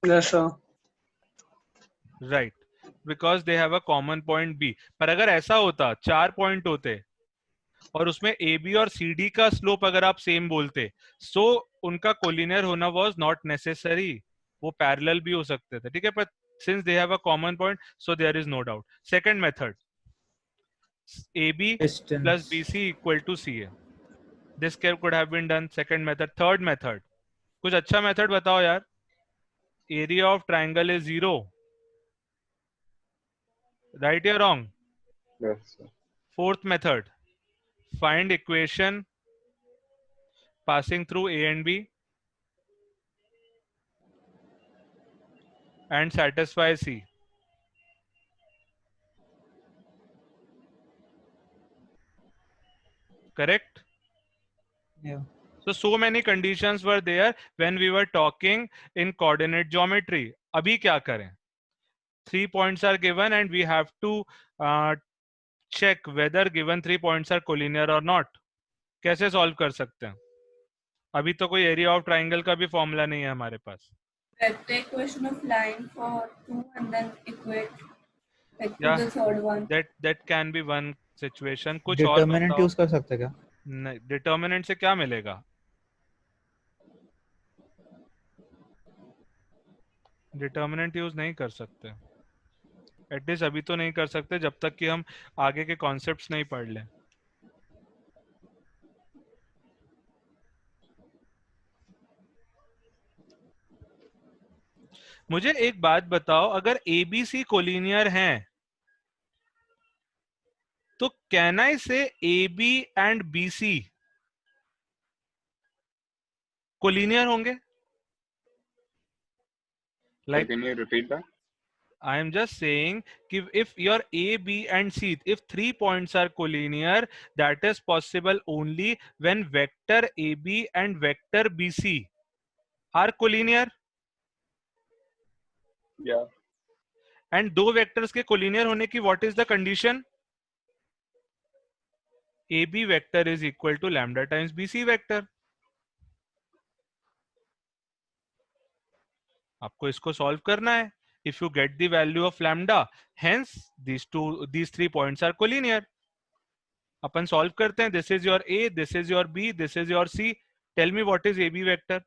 Yes, sir.
Right, because they have a common point B. पर अगर ऐसा होता 4 point होते और उसमें ए B और सी डी का slope अगर आप सेम बोलते, सो उनका कोलिनियर होना वाज नॉट नेसेसरी, वो पैरेलल भी हो सकते थे। ठीक है, पर since they have a common point, so there is no doubt. Second method, AB plus BC equal to CA. This could have been done. Second method. Third method, कुछ अच्छा method बताओ यार। Area of triangle is 0. Right or wrong?
Yes, sir.
Fourth method, find equation passing through A and B and satisfy C. Correct?
Yeah.
So many conditions were there when we were talking in coordinate geometry. अभी क्या करें? 3 points are given and we have to check whether given 3 points are collinear or not. कैसे solve कर सकते हैं? अभी तो कोई area of triangle का भी formula नहीं है हमारे पास.
Vector equation of line for 2 and then equate like
Yeah,
to the third one.
that can be one situation. कुछ और
डिटर्मिनेंट
बताओ.
यूज कर सकते क्या?
नहीं, determinant से क्या मिलेगा? डिटर्मिनेंट यूज नहीं कर सकते, एटलीस्ट अभी तो नहीं कर सकते जब तक कि हम आगे के कॉन्सेप्ट्स नहीं पढ़ लें। मुझे एक बात बताओ, अगर ए बी सी कोलिनियर हैं तो can I say A B and B C collinear होंगे?
Like, can you repeat that?
I am just saying if your A, B and C, if 3 points are collinear, that is possible only when vector AB and vector BC are collinear.
Yeah.
And दो vectors के collinear होने की what is the condition? AB vector is equal to lambda times BC vector. आपको इसको solve करना है. If you get the value of lambda, hence these 3 points are collinear. Upon solve करते हैं. This is your A, this is your B, this is your C. Tell me what is AB vector.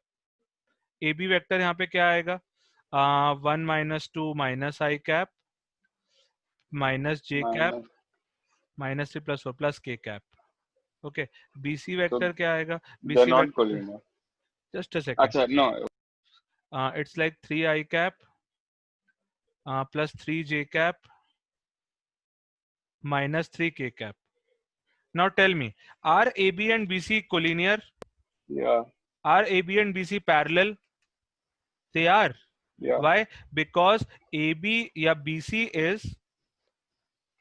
A B vector यहाँ पे क्या आएगा, 1 minus 2 minus I cap minus J cap
minus
minus 3 plus 4 plus K cap. Okay, BC
तो
vector क्या आएगा,
they
BC
not
vector,
collinear.
Just a second,
अच्छा no,
it's like 3 I cap plus 3 j cap minus 3 k cap. Now tell me, are AB and BC collinear?
या
Are AB and BC parallel? They are.
या
Why? Because AB या BC is,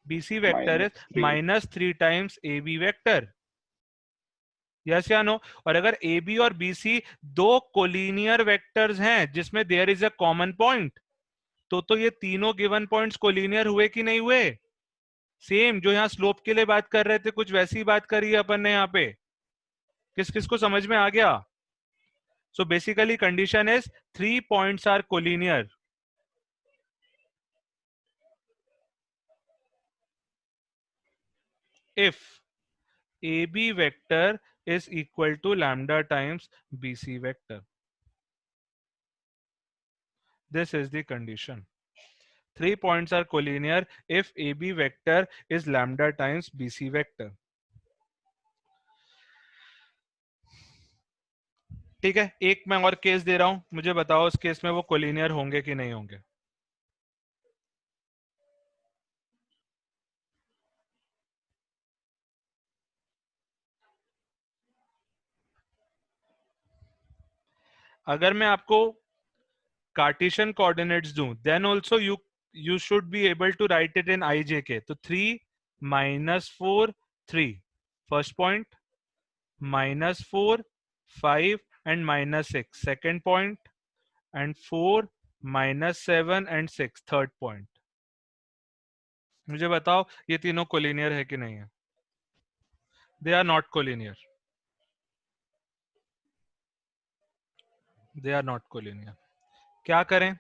BC vector is
-3.
minus 3 times AB vector. Yes या no. और अगर AB और BC दो collinear vectors हैं जिसमें there is a common point, तो ये तीनों गिवन पॉइंट्स कोलिनियर हुए कि नहीं हुए? सेम जो यहाँ स्लोप के लिए बात कर रहे थे, कुछ वैसी बात करी है अपन ने यहाँ पे. किस किस को समझ में आ गया? So basically condition is 3 points are collinear. If AB vector is equal to lambda times BC vector. This is the condition. 3 points are collinear if AB vector is lambda times BC vector. ठीक है, एक मैं और case दे रहा हूं, मुझे बताओ उस केस में वो कोलिनियर होंगे कि नहीं होंगे. अगर मैं आपको कार्टेशियन कोऑर्डिनेट्स दूं, then also you should be able to write it in ijk. तो 3 minus 4 3 first point, minus 4 5 and minus 6 second point, and 4 minus 7 and 6 third point. मुझे बताओ ये तीनों कोलिनियर है कि नहीं है? They are not collinear. They are not collinear. क्या करें?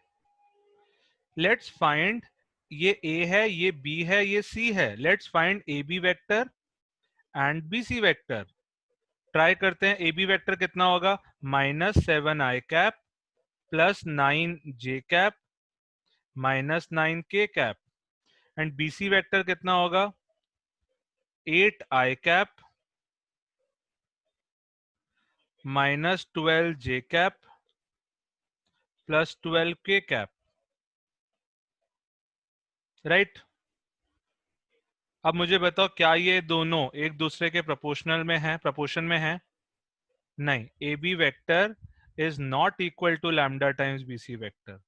Let's find, ये A है, ये B है, ये C है. Let's find AB vector and BC vector. Try करते हैं. AB वेक्टर कितना होगा, -7 i cap plus 9 j cap minus 9 k cap. And BC vector कितना होगा, 8 i cap minus 12 j cap plus 12 k cap. Right. अब मुझे बताओ क्या ये दोनों एक दूसरे के प्रोपोर्शनल में है, प्रोपोर्शन में है? नहीं. AB vector is not equal to lambda times BC vector.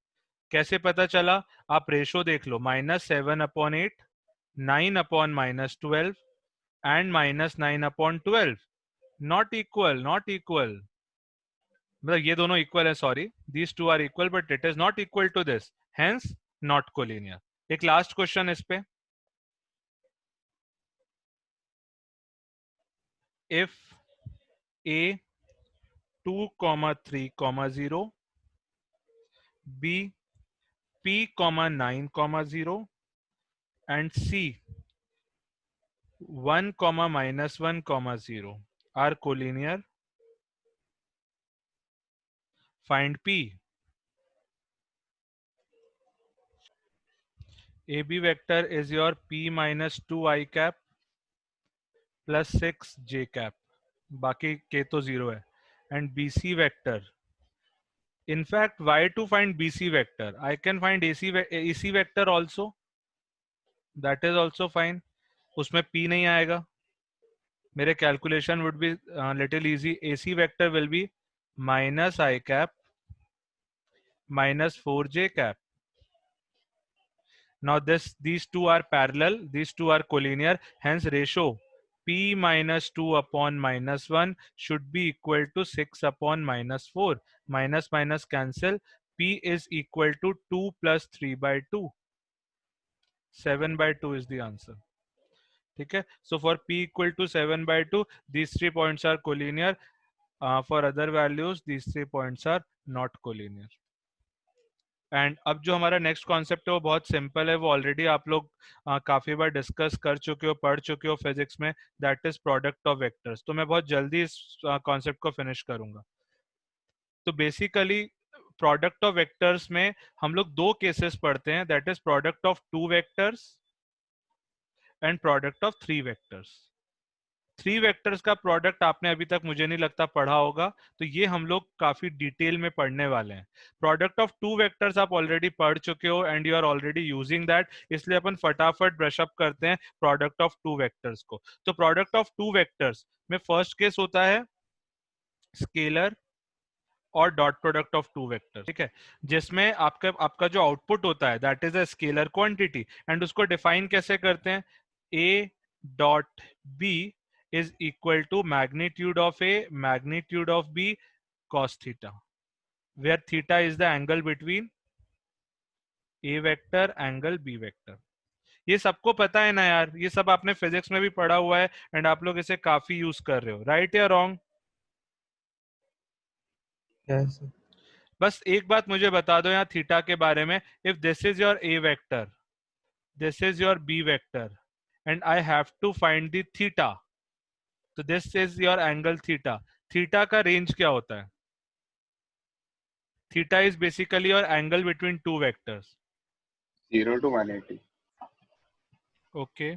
कैसे पता चला? आप रेशो देख लो, -7/8, 9/-12 and -9/12. Not equal, not equal. मतलब ये दोनों इक्वल है, sorry, these two are equal but it is not equal to this, hence not collinear. एक लास्ट क्वेश्चन इस पे. If A 2, 3, 0, B P, 9, 0, and C 1, -1, 0 are collinear, find P. AB vector is your P minus 2 I cap plus 6 J cap. बाकी K तो 0 है. And BC vector. In fact, why to find BC vector? I can find AC vector also. That is also fine. उसमें P नहीं आएगा. मेरे calculation would be little easy. AC vector will be minus I cap minus 4J cap. Now these two are parallel. These two are collinear. Hence ratio P minus 2 upon minus 1 should be equal to 6 upon minus 4. Minus minus cancel. P is equal to 2 plus 3 by 2. 7/2 is the answer. ठीक है. So for P equal to 7/2, these 3 points are collinear. For other values, these 3 points are not collinear. And अब जो हमारा next concept है वो बहुत simple है. वो ऑलरेडी आप लोग काफी बार डिस्कस कर चुके हो, पढ़ चुके हो फिजिक्स में. That is product of vectors. तो मैं बहुत जल्दी इस कॉन्सेप्ट को फिनिश करूंगा. तो बेसिकली प्रोडक्ट ऑफ वेक्टर्स में हम लोग दो केसेस पढ़ते हैं, that is product of two vectors and product of three vectors. Three vectors का प्रोडक्ट आपने अभी तक मुझे नहीं लगता पढ़ा होगा, तो ये हम लोग काफी डिटेल में पढ़ने वाले हैं। प्रोडक्ट ऑफ टू वेक्टर्स आप ऑलरेडी पढ़ चुके हो and you are already using that, इसलिए अपन फटाफट ब्रश अप करते हैं प्रोडक्ट ऑफ टू वेक्टर्स को। तो प्रोडक्ट ऑफ टू वेक्टर्स में फर्स्ट केस होता है स्केलर और dot product of two vector, ठीक है, जिसमें आपका आपका जो आउटपुट होता है that is a scalar quantity, and उसको डिफाइन कैसे करते हैं, A dot B is equal to magnitude of A, magnitude of B, cos theta, where theta is the angle between A vector, angle B vector. ये सबको पता है ना यार, ये सब आपने फिजिक्स में भी पढ़ा हुआ है एंड आप लोग इसे काफी यूज कर रहे हो, राइट या रॉन्ग?
yes,
बस एक बात मुझे बता दो यहाँ थीटा के बारे में, if this is your A vector, this is your B vector and I have to find the theta, तो this is your angle theta. Theta का रेंज क्या होता है? Theta is basically your angle between two vectors.
0 to 180.
Okay,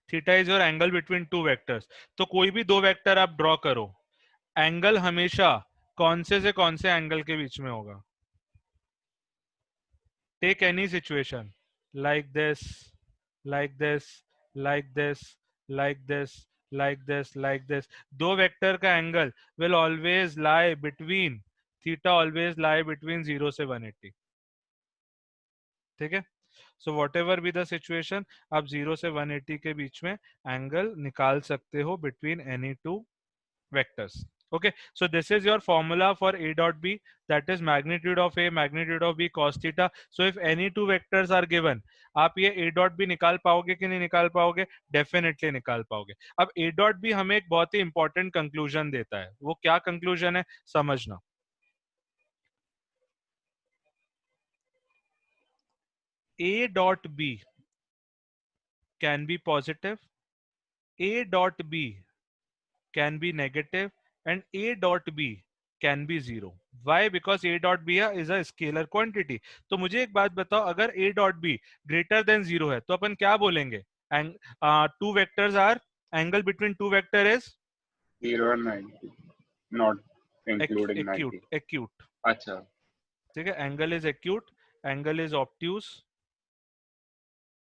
theta is your angle between two vectors. तो कोई भी दो vector आप ड्रॉ करो, एंगल हमेशा कौन से कौन से एंगल के बीच में होगा? Take any situation, like this, like this, like this, like this, like this, like this, दो वेक्टर का angle will always lie between, theta always lie between 0 से 180, ठीक है। So whatever be the situation, आप 0 से 180 के बीच में एंगल निकाल सकते हो between any two vectors. Okay, so this is your formula for A dot B, that is magnitude of A, magnitude of B, cos theta. So if any two vectors are given, आप ये A dot B निकाल पाओगे कि नहीं निकाल पाओगे? Definitely निकाल पाओगे। अब A dot B हमें एक बहुत ही इंपॉर्टेंट कंक्लूजन देता है, वो क्या कंक्लूजन है समझना। A dot B can be positive, A dot B can be negative, and A dot B can be zero. Why? Because A dot B is a scalar quantity. तो मुझे एक बात बताओ, अगर A dot B greater than zero है तो अपन क्या बोलेंगे? Two vectors are, angle between two vector is
0 and 90, not including 90.
acute.
अच्छा,
ठीक है, angle is acute, angle is obtuse,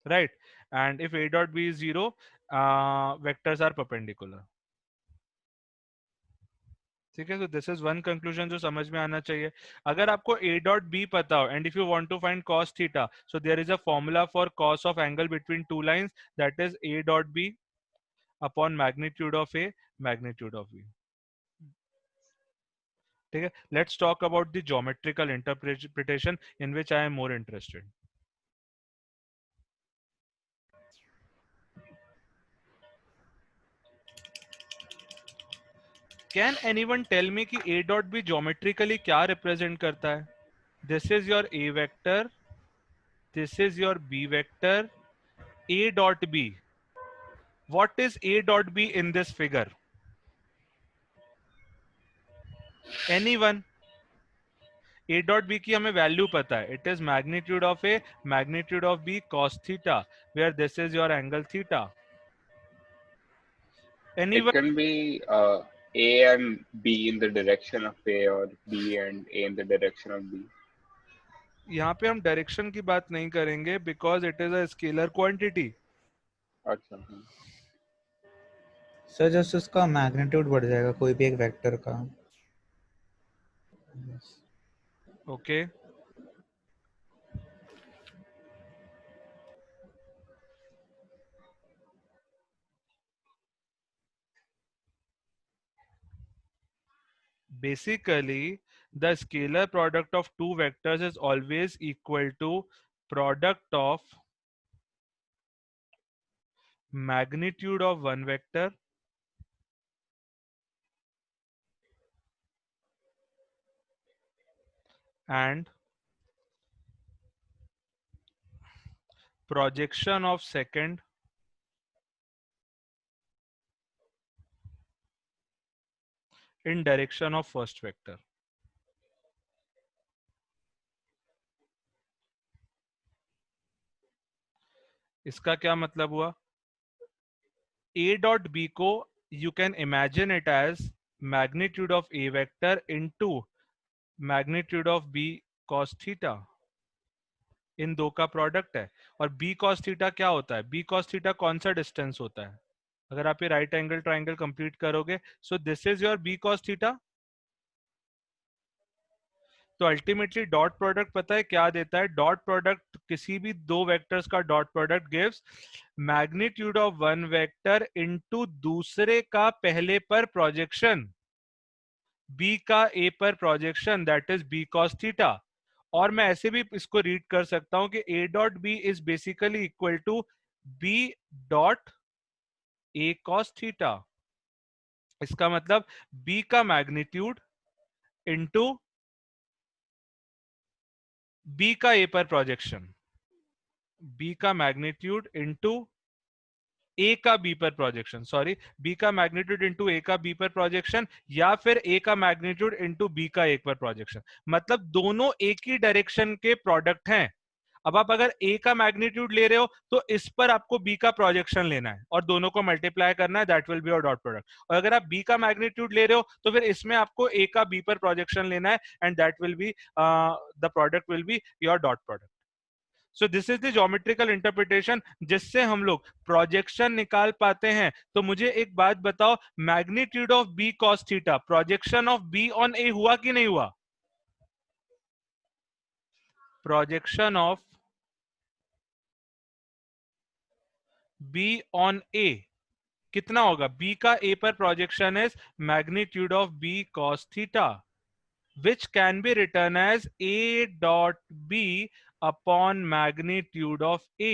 right? And if A dot B is zero, vectors are perpendicular. ठीक है, तो दिस इज वन कंक्लूजन जो समझ में आना चाहिए। अगर आपको A डॉट B पता हो and if you want to find cos theta, so there is a formula for cos of angle between two lines, that is A dot B upon magnitude of A, magnitude of B। ठीक है, let's talk about the geometrical interpretation in which I am more interested. Can anyone tell me कि A dot B geometrically क्या represent करता है? This is your A vector, this is your B vector, A dot B. What is A dot B in this figure? Anyone? A dot B की हमें value पता है, it is magnitude of A, magnitude of B, cos theta, where this is your angle theta.
it
Anyone?
can be A and B in the direction of A, or B and A in the direction of B.
यहाँ पे हम direction की बात नहीं करेंगे because it is a scalar quantity.
अच्छा,
sir just उसका magnitude बढ़ जाएगा कोई भी एक वेक्टर का।
Okay. Basically, the scalar product of two vectors is always equal to product of magnitude of one vector and projection of second in direction of first vector. इसका क्या मतलब हुआ? A dot B को you can imagine it as magnitude of A vector into magnitude of B cos theta. इन दो का product है. और B cos theta क्या होता है? B cos theta कौन सा डिस्टेंस होता है? अगर आप ये राइट एंगल ट्राइंगल कंप्लीट करोगे, सो this is your B cos theta. तो अल्टीमेटली डॉट प्रोडक्ट पता है क्या देता है? डॉट प्रोडक्ट किसी भी दो वेक्टर्स का dot product gives magnitude of one vector into दूसरे का पहले पर प्रोजेक्शन, बी का ए पर projection, that is B cos theta. और मैं ऐसे भी इसको रीड कर सकता हूं कि A dot B is basically equal to B dot A cos theta. इसका मतलब बी का मैग्नीट्यूड इनटू बी का ए पर प्रोजेक्शन, बी का मैग्नीट्यूड इनटू ए का बी पर प्रोजेक्शन, सॉरी बी का मैग्नीट्यूड इनटू ए का बी पर प्रोजेक्शन, या फिर ए का मैग्नीट्यूड इनटू बी का ए पर प्रोजेक्शन. मतलब दोनों एक ही डायरेक्शन के प्रोडक्ट हैं. अब आप अगर ए का मैग्नीट्यूड ले रहे हो तो इस पर आपको बी का प्रोजेक्शन लेना है और दोनों को मल्टीप्लाई करना है, that will be your dot product. और अगर आप बी का मैग्नीट्यूड ले रहे हो तो फिर इसमें आपको ए का बी पर प्रोजेक्शन लेना है and that will be the product will be your dot product. So this is the geometrical interpretation जिससे हम लोग प्रोजेक्शन निकाल पाते हैं. तो मुझे एक बात बताओ, magnitude of B cos theta, projection of B on A हुआ कि नहीं हुआ? Projection of B on A कितना होगा? बी का ए पर projection is magnitude of B cos theta, which can be written as A dot B upon magnitude of A,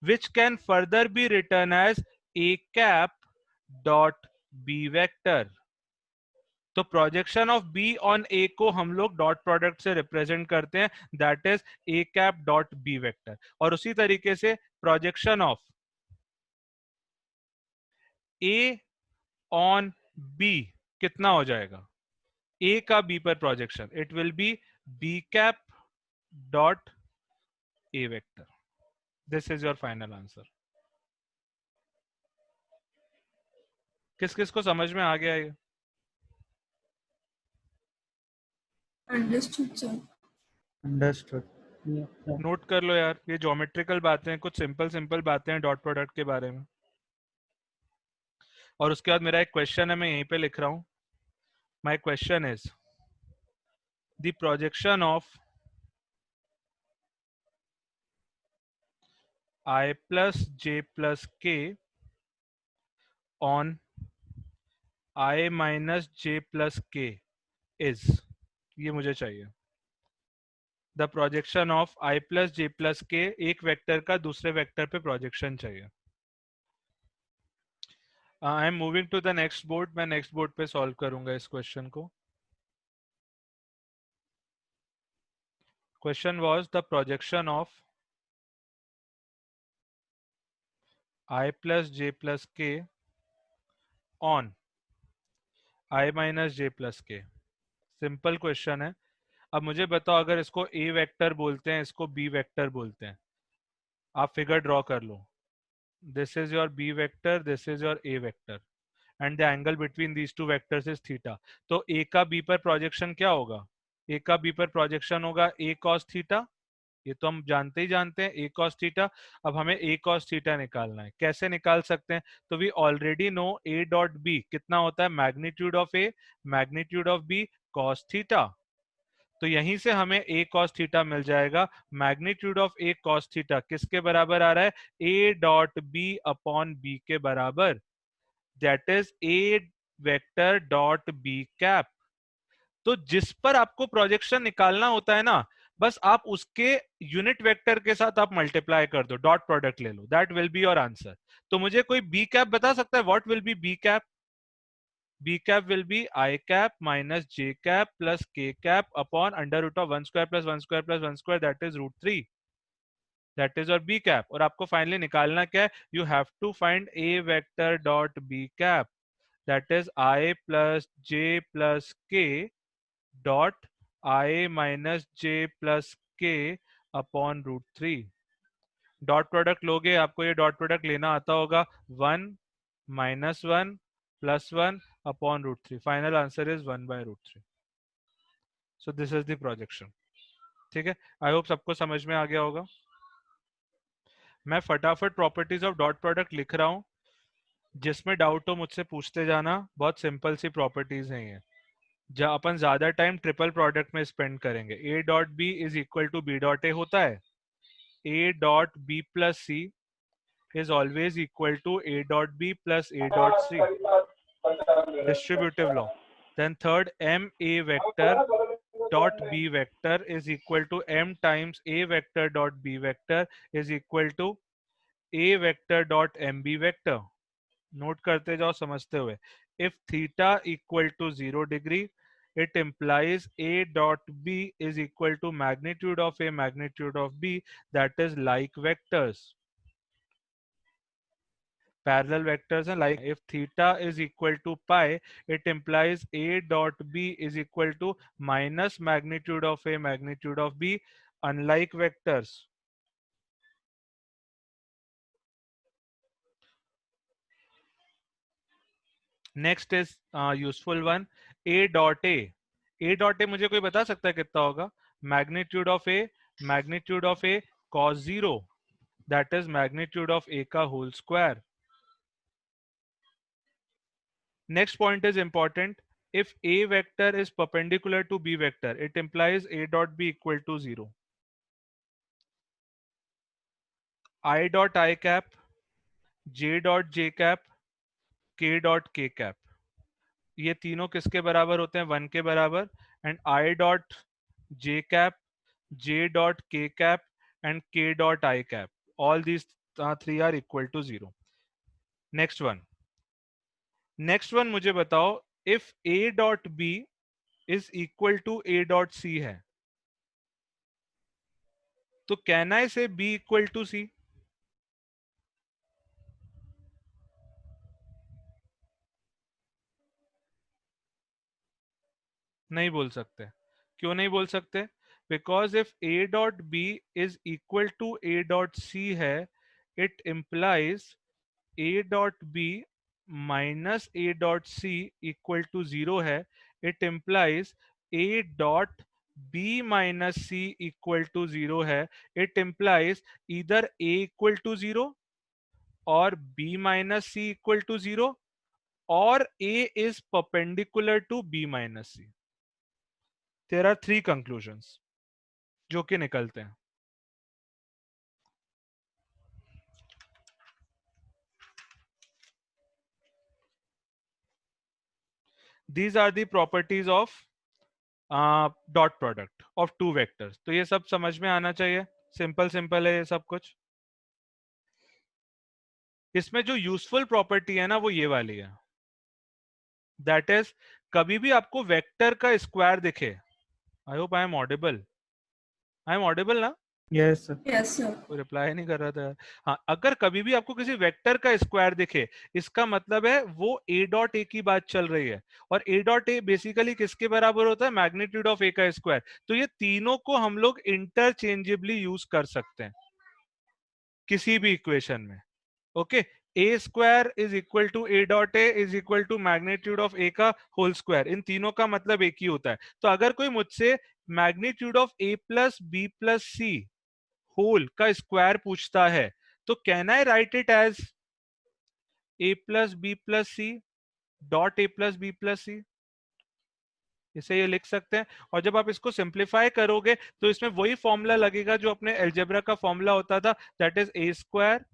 which can further be written as A cap dot B vector. तो projection of B on A को हम लोग dot product से represent करते हैं, that is A cap dot B vector. और उसी तरीके से projection of A on B कितना हो जाएगा? A का B पर projection, it will be B cap dot A vector. This is your final answer. किस किस को समझ में आ गया ये?
Understood sir.
अंडरस्टूड.
नोट कर लो यार, ये ज्योमेट्रिकल बातें हैं, कुछ सिंपल सिंपल बातें हैं डॉट प्रोडक्ट के बारे में. और उसके बाद मेरा एक क्वेश्चन है, मैं यहीं पे लिख रहा हूं. My question is the projection of I plus j plus k on I minus j plus k is, ये मुझे चाहिए. The projection of I plus j plus k, एक वेक्टर का दूसरे वेक्टर पे प्रोजेक्शन चाहिए. I am moving to the next board. मैं next board पे सॉल्व करूंगा इस क्वेश्चन को. Question was the projection of I plus j plus k on I minus j plus k. Simple question है. अब मुझे बताओ, अगर इसको A वेक्टर बोलते हैं, इसको B वेक्टर बोलते हैं, आप फिगर ड्रॉ कर लो. This is your B vector, this is your A vector, and the angle between these two vectors is theta. तो A का B पर प्रोजेक्शन क्या होगा? A का B पर प्रोजेक्शन होगा A cos थीटा. ये तो हम जानते ही जानते हैं, A cos थीटा. अब हमें A cos थीटा निकालना है. कैसे निकाल सकते हैं? तो we already know A dot B कितना होता है? Magnitude of A magnitude of B cos theta. तो यहीं से हमें A cos थीटा मिल जाएगा. Magnitude of A cos theta किसके बराबर आ रहा है? A dot B upon B के बराबर, that is A vector dot B cap. तो जिस पर आपको प्रोजेक्शन निकालना होता है ना, बस आप उसके यूनिट वेक्टर के साथ आप मल्टीप्लाई कर दो, डॉट प्रोडक्ट ले लो, that will be your answer. तो मुझे कोई बी कैप बता सकता है? What will be B cap? B cap will be I cap minus J cap plus K cap upon under root of 1 square plus 1 square plus 1 square, that is √3. That is your B cap. और आपको finally निकालना क्या है? You have to find A vector dot B cap, that is I plus j plus k dot I minus j plus k upon root 3. Dot product लोगे, आपको ये dot product लेना आता होगा, 1 minus 1 plus 1 upon root 3. Final answer is 1 by root 3. So this is the projection. ठीक है, I hope सबको समझ में आ गया होगा. मैं फटाफट प्रॉपर्टीज ऑफ डॉट प्रोडक्ट लिख रहा हूं, जिसमें डाउट हो मुझसे पूछते जाना. बहुत सिंपल सी प्रॉपर्टीज हैं ये, जहां अपन ज्यादा टाइम ट्रिपल प्रोडक्ट में स्पेंड करेंगे. A dot B is equal to B dot A होता है. A dot B plus C is always equal to A dot B plus A dot C. Distributive law. Then third, M A vector dot B vector is equal to M times A vector dot B vector is equal to A vector dot MB vector. Note करते जाओ समझते हुए. If theta equal to 0 degree, it implies A dot B is equal to magnitude of A magnitude of B, that is like vectors. Parallel vectors are like, if theta is equal to pi, it implies A dot B is equal to minus magnitude of A magnitude of B, unlike vectors. Next is useful one, A dot A. A dot A मुझे कोई बता सकता है कितना होगा? Magnitude of A cos 0, that is magnitude of A का whole square. Next point is important. If A vector is perpendicular to B vector, it implies A dot B equal to 0. I dot I cap, J dot J cap, K dot K cap. ये तीनों किसके बराबर होते हैं? 1 के बराबर. And I dot J cap, J dot K cap and K dot I cap. All these three are equal to 0. Next one. Next one मुझे बताओ, if A dot B is equal to A dot C है, तो can I से B equal to C? नहीं बोल सकते. क्यों नहीं बोल सकते? Because if A dot B is equal to A dot C है, it implies A dot B minus A dot C equal to 0 है. It implies A dot B minus C equal to 0 है. It implies इधर A equal to 0 और B minus C equal to 0 और A is perpendicular to B minus C. There are 3 conclusions जो कि निकलते हैं. These are the properties of dot product of two vectors. तो ये सब समझ में आना चाहिए. सिंपल है ये सब कुछ. इसमें जो यूजफुल प्रॉपर्टी है ना, वो ये वाली है. दैट इज, कभी भी आपको वेक्टर का स्क्वायर दिखे, I hope I am audible. I am audible ना?
Yes sir.
Yes, sir.
कोई रिप्लाई नहीं कर रहा था. हाँ, अगर कभी भी आपको किसी वेक्टर का स्क्वायर दिखे, इसका मतलब है वो A डॉट ए की बात चल रही है. और A डॉट ए बेसिकली किसके बराबर होता है? मैग्नीट्यूड ऑफ A का स्क्वायर. तो ये तीनों को हम लोग इंटरचेंजेबली यूज कर सकते हैं किसी भी इक्वेशन में. Okay, A square is equal to A dot A is equal to magnitude of A का होल स्क्वायर. इन तीनों का मतलब एक ही होता है. तो अगर कोई मुझसे magnitude of A plus B plus C whole का स्क्वायर पूछता है, तो can I write it as A plus B plus C dot A plus B plus C? इसे ये लिख सकते हैं. और जब आप इसको सिंप्लीफाई करोगे तो इसमें वही फॉर्मूला लगेगा जो अपने अलजेब्रा का फॉर्मूला होता था. That is A square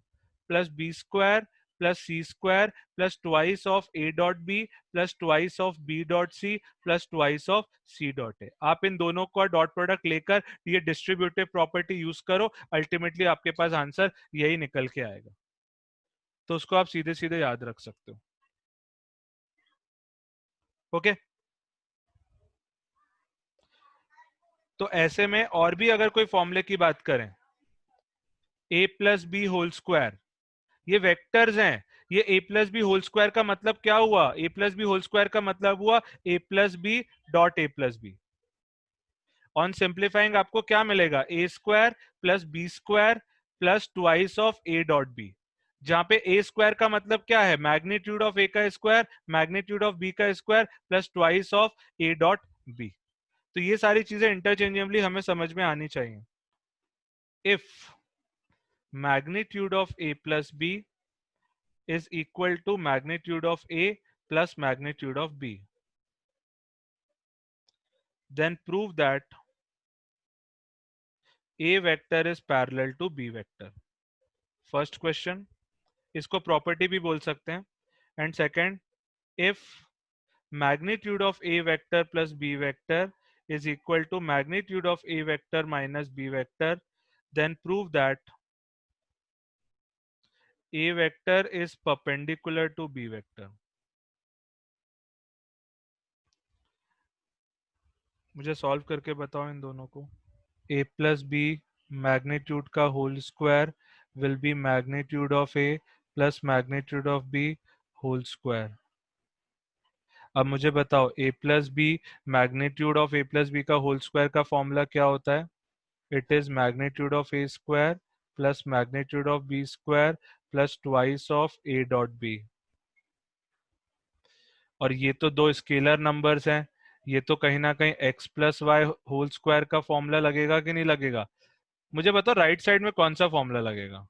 plus B square plus C square plus twice of A dot B plus twice of B dot C plus twice of C dot A. आप इन दोनों का dot product लेकर ये distributive property use करो, ultimately आपके पास answer यही निकल के आएगा. तो उसको आप सीधे सीधे याद रख सकते हो. ओके, तो ऐसे में और भी अगर कोई फॉर्मूले की बात करें, A plus B whole square, ये वेक्टर्स हैं. ये a plus B whole square का मतलब क्या हुआ? a plus B whole square का मतलब हुआ a plus B dot a plus B. On simplifying आपको क्या मिलेगा? a square plus B square plus twice of a dot B, जहां पे a स्क्वायर का मतलब क्या है? मैग्नीट्यूड ऑफ a का स्क्वायर मैग्नीट्यूड ऑफ b का square plus twice of a dot b। तो ये सारी चीजें इंटरचेंजेबली हमें समझ में आनी चाहिए। If magnitude of a plus b is equal to magnitude of A plus magnitude of B, then prove that A vector is parallel to B vector. First question, इसको property भी बोल सकते हैं। And second, if magnitude of A vector plus B vector is equal to magnitude of A vector minus B vector, then prove that A vector is perpendicular to B vector. मुझे solve करके बताओ इन दोनों को। a plus b magnitude का whole square will be magnitude of a plus magnitude of b whole square। अब मुझे बताओ a plus b magnitude of a plus b का whole square का फॉर्मूला क्या होता है? It is magnitude of a square plus magnitude of b square plus twice of a dot b। और ये तो दो स्केलर नंबर्स हैं, ये तो कहीं ना कहीं x plus Y whole square का फॉर्मूला लगेगा कि नहीं लगेगा? मुझे बताओ राइट साइड में कौन सा फॉर्मूला लगेगा?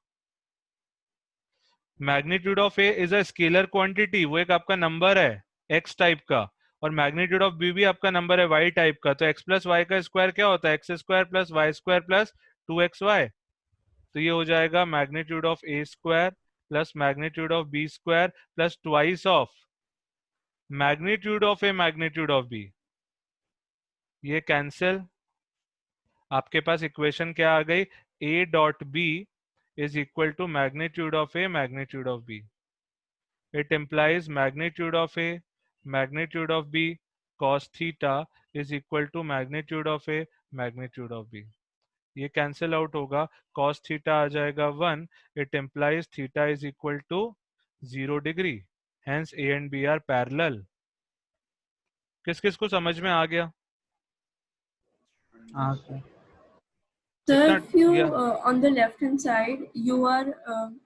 Magnitude of A is a scalar quantity, वो एक आपका नंबर है x टाइप का, और मैग्नीट्यूड ऑफ बी भी आपका नंबर है y टाइप का। तो x प्लस वाई का स्क्वायर क्या होता है? X square plus Y square plus 2xy। तो ये हो जाएगा magnitude of A square plus magnitude of B square plus twice of magnitude of A magnitude of B. ये कैंसिल, आपके पास इक्वेशन क्या आ गई? a dot B is equal to magnitude of A magnitude of B. It implies magnitude of A magnitude of B cos theta is equal to magnitude of A magnitude of B. ये cancel out होगा, cos theta आ जाएगा 1. It implies theta is equal to 0 degree. Hence A and B are parallel. किस किस को समझ में आ गया?
हाँ सर।
So
इतना
if you
yeah.
on the left hand side you are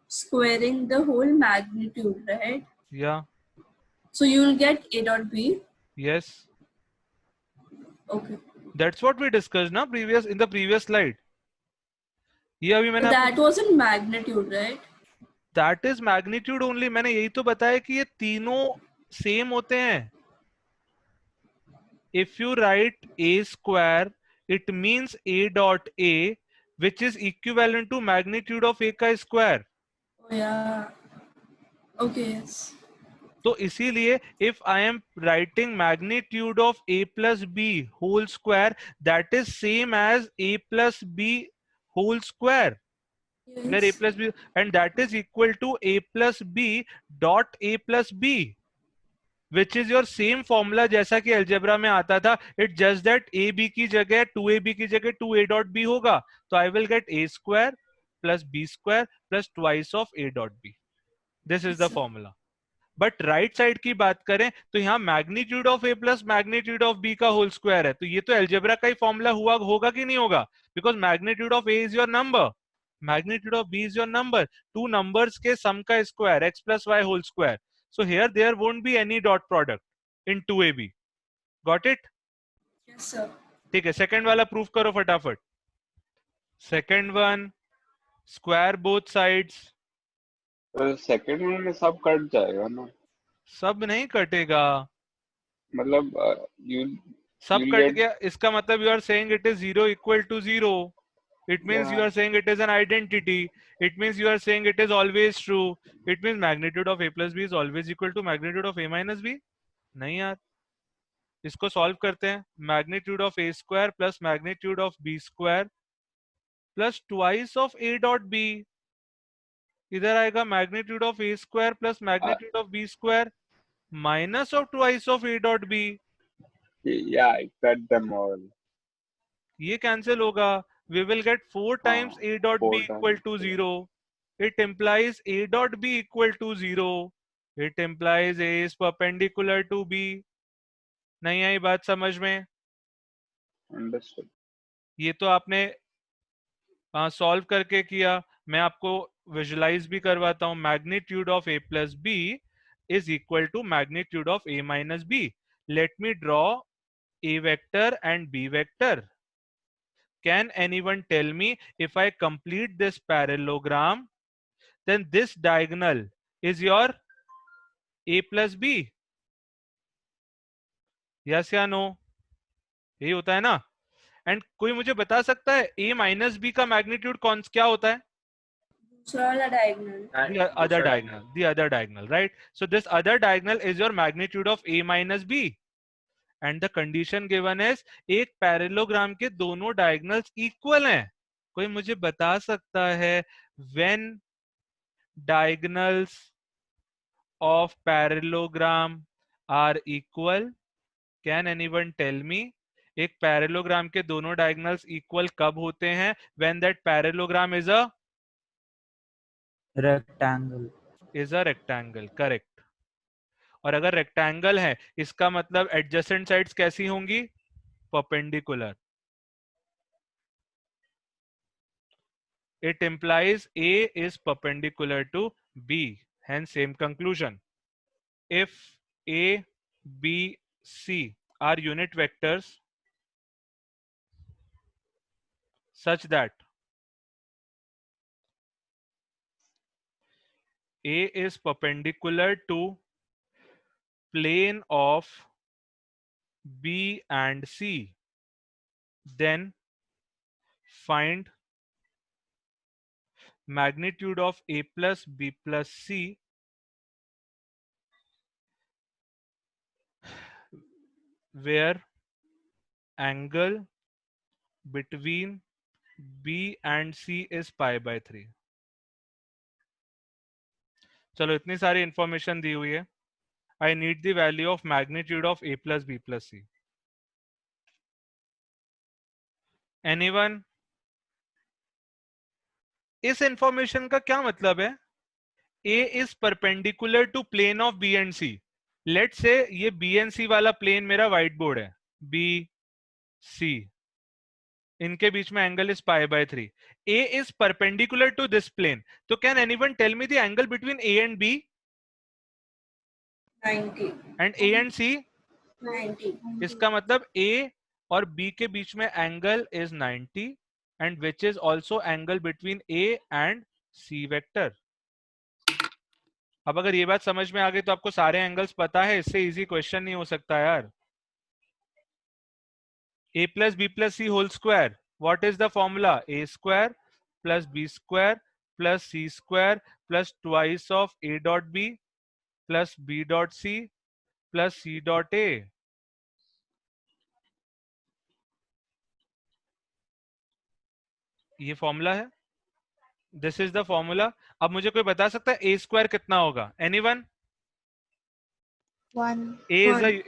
squaring the whole magnitude, right?
Yeah.
So you will get A dot B.
Yes.
Okay.
That's what we discussed ना in the previous slide. ये अभी मैंने
That was in magnitude, right?
That is magnitude only. मैंने यही तो बताया कि ये तीनों सेम होते हैं। If you write a square, it means a dot a, which is equivalent to magnitude of a का square.
Oh yeah. Okay. Yes.
तो इसीलिए if I am writing magnitude of a plus b whole square, that is same as a plus b whole square. Where a
Yes.
plus b, and that is equal to a plus b dot a plus b, which is your same formula जैसा कि algebra में आता था। It just that a b की जगह 2ab की जगह 2a dot b होगा। तो I will get a square plus b square plus twice of a dot b. This is the formula. But right side की बात करें तो यहाँ magnitude of A plus magnitude of B का whole square है। तो ये तो एल्जेब्रा का ही फॉर्मूला हुआ होगा कि नहीं होगा? Because magnitude of A is your number, magnitude of B is your number, two numbers के सम का square X plus Y whole square. So here there won't be any dot product in 2ab. Got it?
Yes, sir.
ठीक है, second वाला proof करो फटाफट। Second one, square both sides.
Second में सब cut जाएगा ना?
सब नहीं कटेगा,
मतलब यू
सब कट गया इसका मतलब you are saying it is 0 equal to 0. It means you are saying it is an identity. It means you are saying it is always true. It means magnitude of a plus b is always equal to magnitude of a minus b. नहीं यार, इसको solve करते हैं। Magnitude of a square plus magnitude of b square plus twice of a dot b। इधर आएगा magnitude of a square plus magnitude of b square minus of twice of a dot b।
Yeah, I cut them all.
ये cancel होगा। We will get 4 times a dot b
4
equal
times,
to
yeah.
0. it implies A dot B equal to 0. It implies A is perpendicular to B. नहीं आई बात समझ में?
Understood.
ये तो आपने solve करके किया, मैं आपको विजुलाइज भी करवाता हूं. Magnitude of A plus B is equal to magnitude of A minus B. Let me draw A vector and B vector. Can anyone tell me, if I complete this parallelogram, then this diagonal is your A plus B? Yes या no? यही होता है ना? And कोई मुझे बता सकता है A minus B का मैग्नीट्यूड कौन क्या होता है?
दूसरा वाला diagonal.
The other diagonal. The other diagonal, right? So this other diagonal is your magnitude of A minus B. And the condition given is एक पैरेललोग्राम के दोनों डायगोनल्स इक्वल हैं. कोई मुझे बता सकता है when diagonals of parallelogram are equal? Can anyone tell me? एक पैरेललोग्राम के दोनों डायगोनल्स इक्वल कब होते हैं? When that parallelogram is a
rectangle.
Correct. और अगर रेक्टेंगल है इसका मतलब एडजेसेंट साइड्स कैसी होंगी? Perpendicular. It implies A is perpendicular to B. Hence same conclusion. If A, B, C are unit vectors such that A is perpendicular to plane of B and C, then find magnitude of A plus B plus C where angle between B and C is pi by 3. चलो इतनी सारी information दी हुई है. I need the value of magnitude of A plus B plus C. Anyone? इस information का क्या मतलब है? A is perpendicular to plane of B and C. Let's say ये B and C वाला प्लेन मेरा व्हाइट बोर्ड है. B, C. इनके बीच में angle is pi by 3. A is perpendicular to this plane. तो can anyone tell me the angle between A and B?
90.
And A and C?
90.
इसका मतलब A और B के बीच में angle is 90 and which is also angle between A and C vector. अब अगर ये बात समझ में आ गई तो आपको सारे एंगल्स पता है, इससे इजी क्वेश्चन नहीं हो सकता यार. A plus B plus C whole square. What is the formula? A square plus B square plus C square plus twice of A dot B plus B dot C plus C dot A. ये formula है. This is the formula. अब मुझे कोई बता सकता है A square कितना होगा? Anyone?
1.
A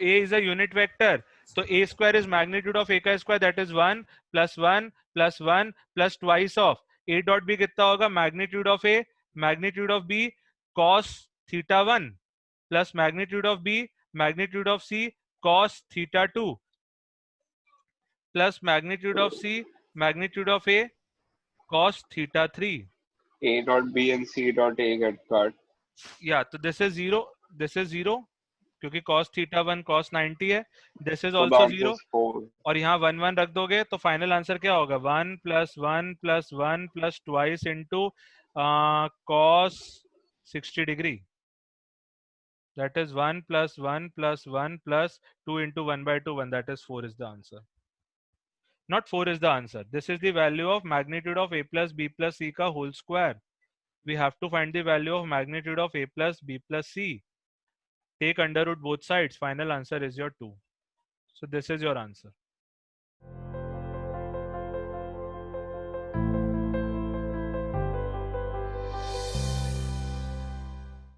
is a unit vector. So A square is magnitude of A का square, that is 1 plus 1 plus 1 plus twice of A dot B कितना होगा? Magnitude of A, magnitude of B cos theta 1 plus magnitude of B, magnitude of C cos theta 2 plus magnitude of C, magnitude of A cos theta 3.
A dot B and C dot A get cut.
Yeah, so this is 0, this is 0 क्योंकि cos theta 1 cos 90 है. This is
So
also
the
0.
answer is 4.
और यहाँ 1 1 रख दोगे तो final answer क्या होगा? 1 plus 1 plus 1 plus twice into cos 60 degree. That is 1 plus 1 plus 1 plus 2 into 1 by 2 1. That is 4 is the answer. Not 4 is the answer. This is the value of magnitude of A plus B plus C का whole square. We have to find the value of magnitude of A plus B plus C. Take under root both sides. Final answer is your 2. So this is your answer.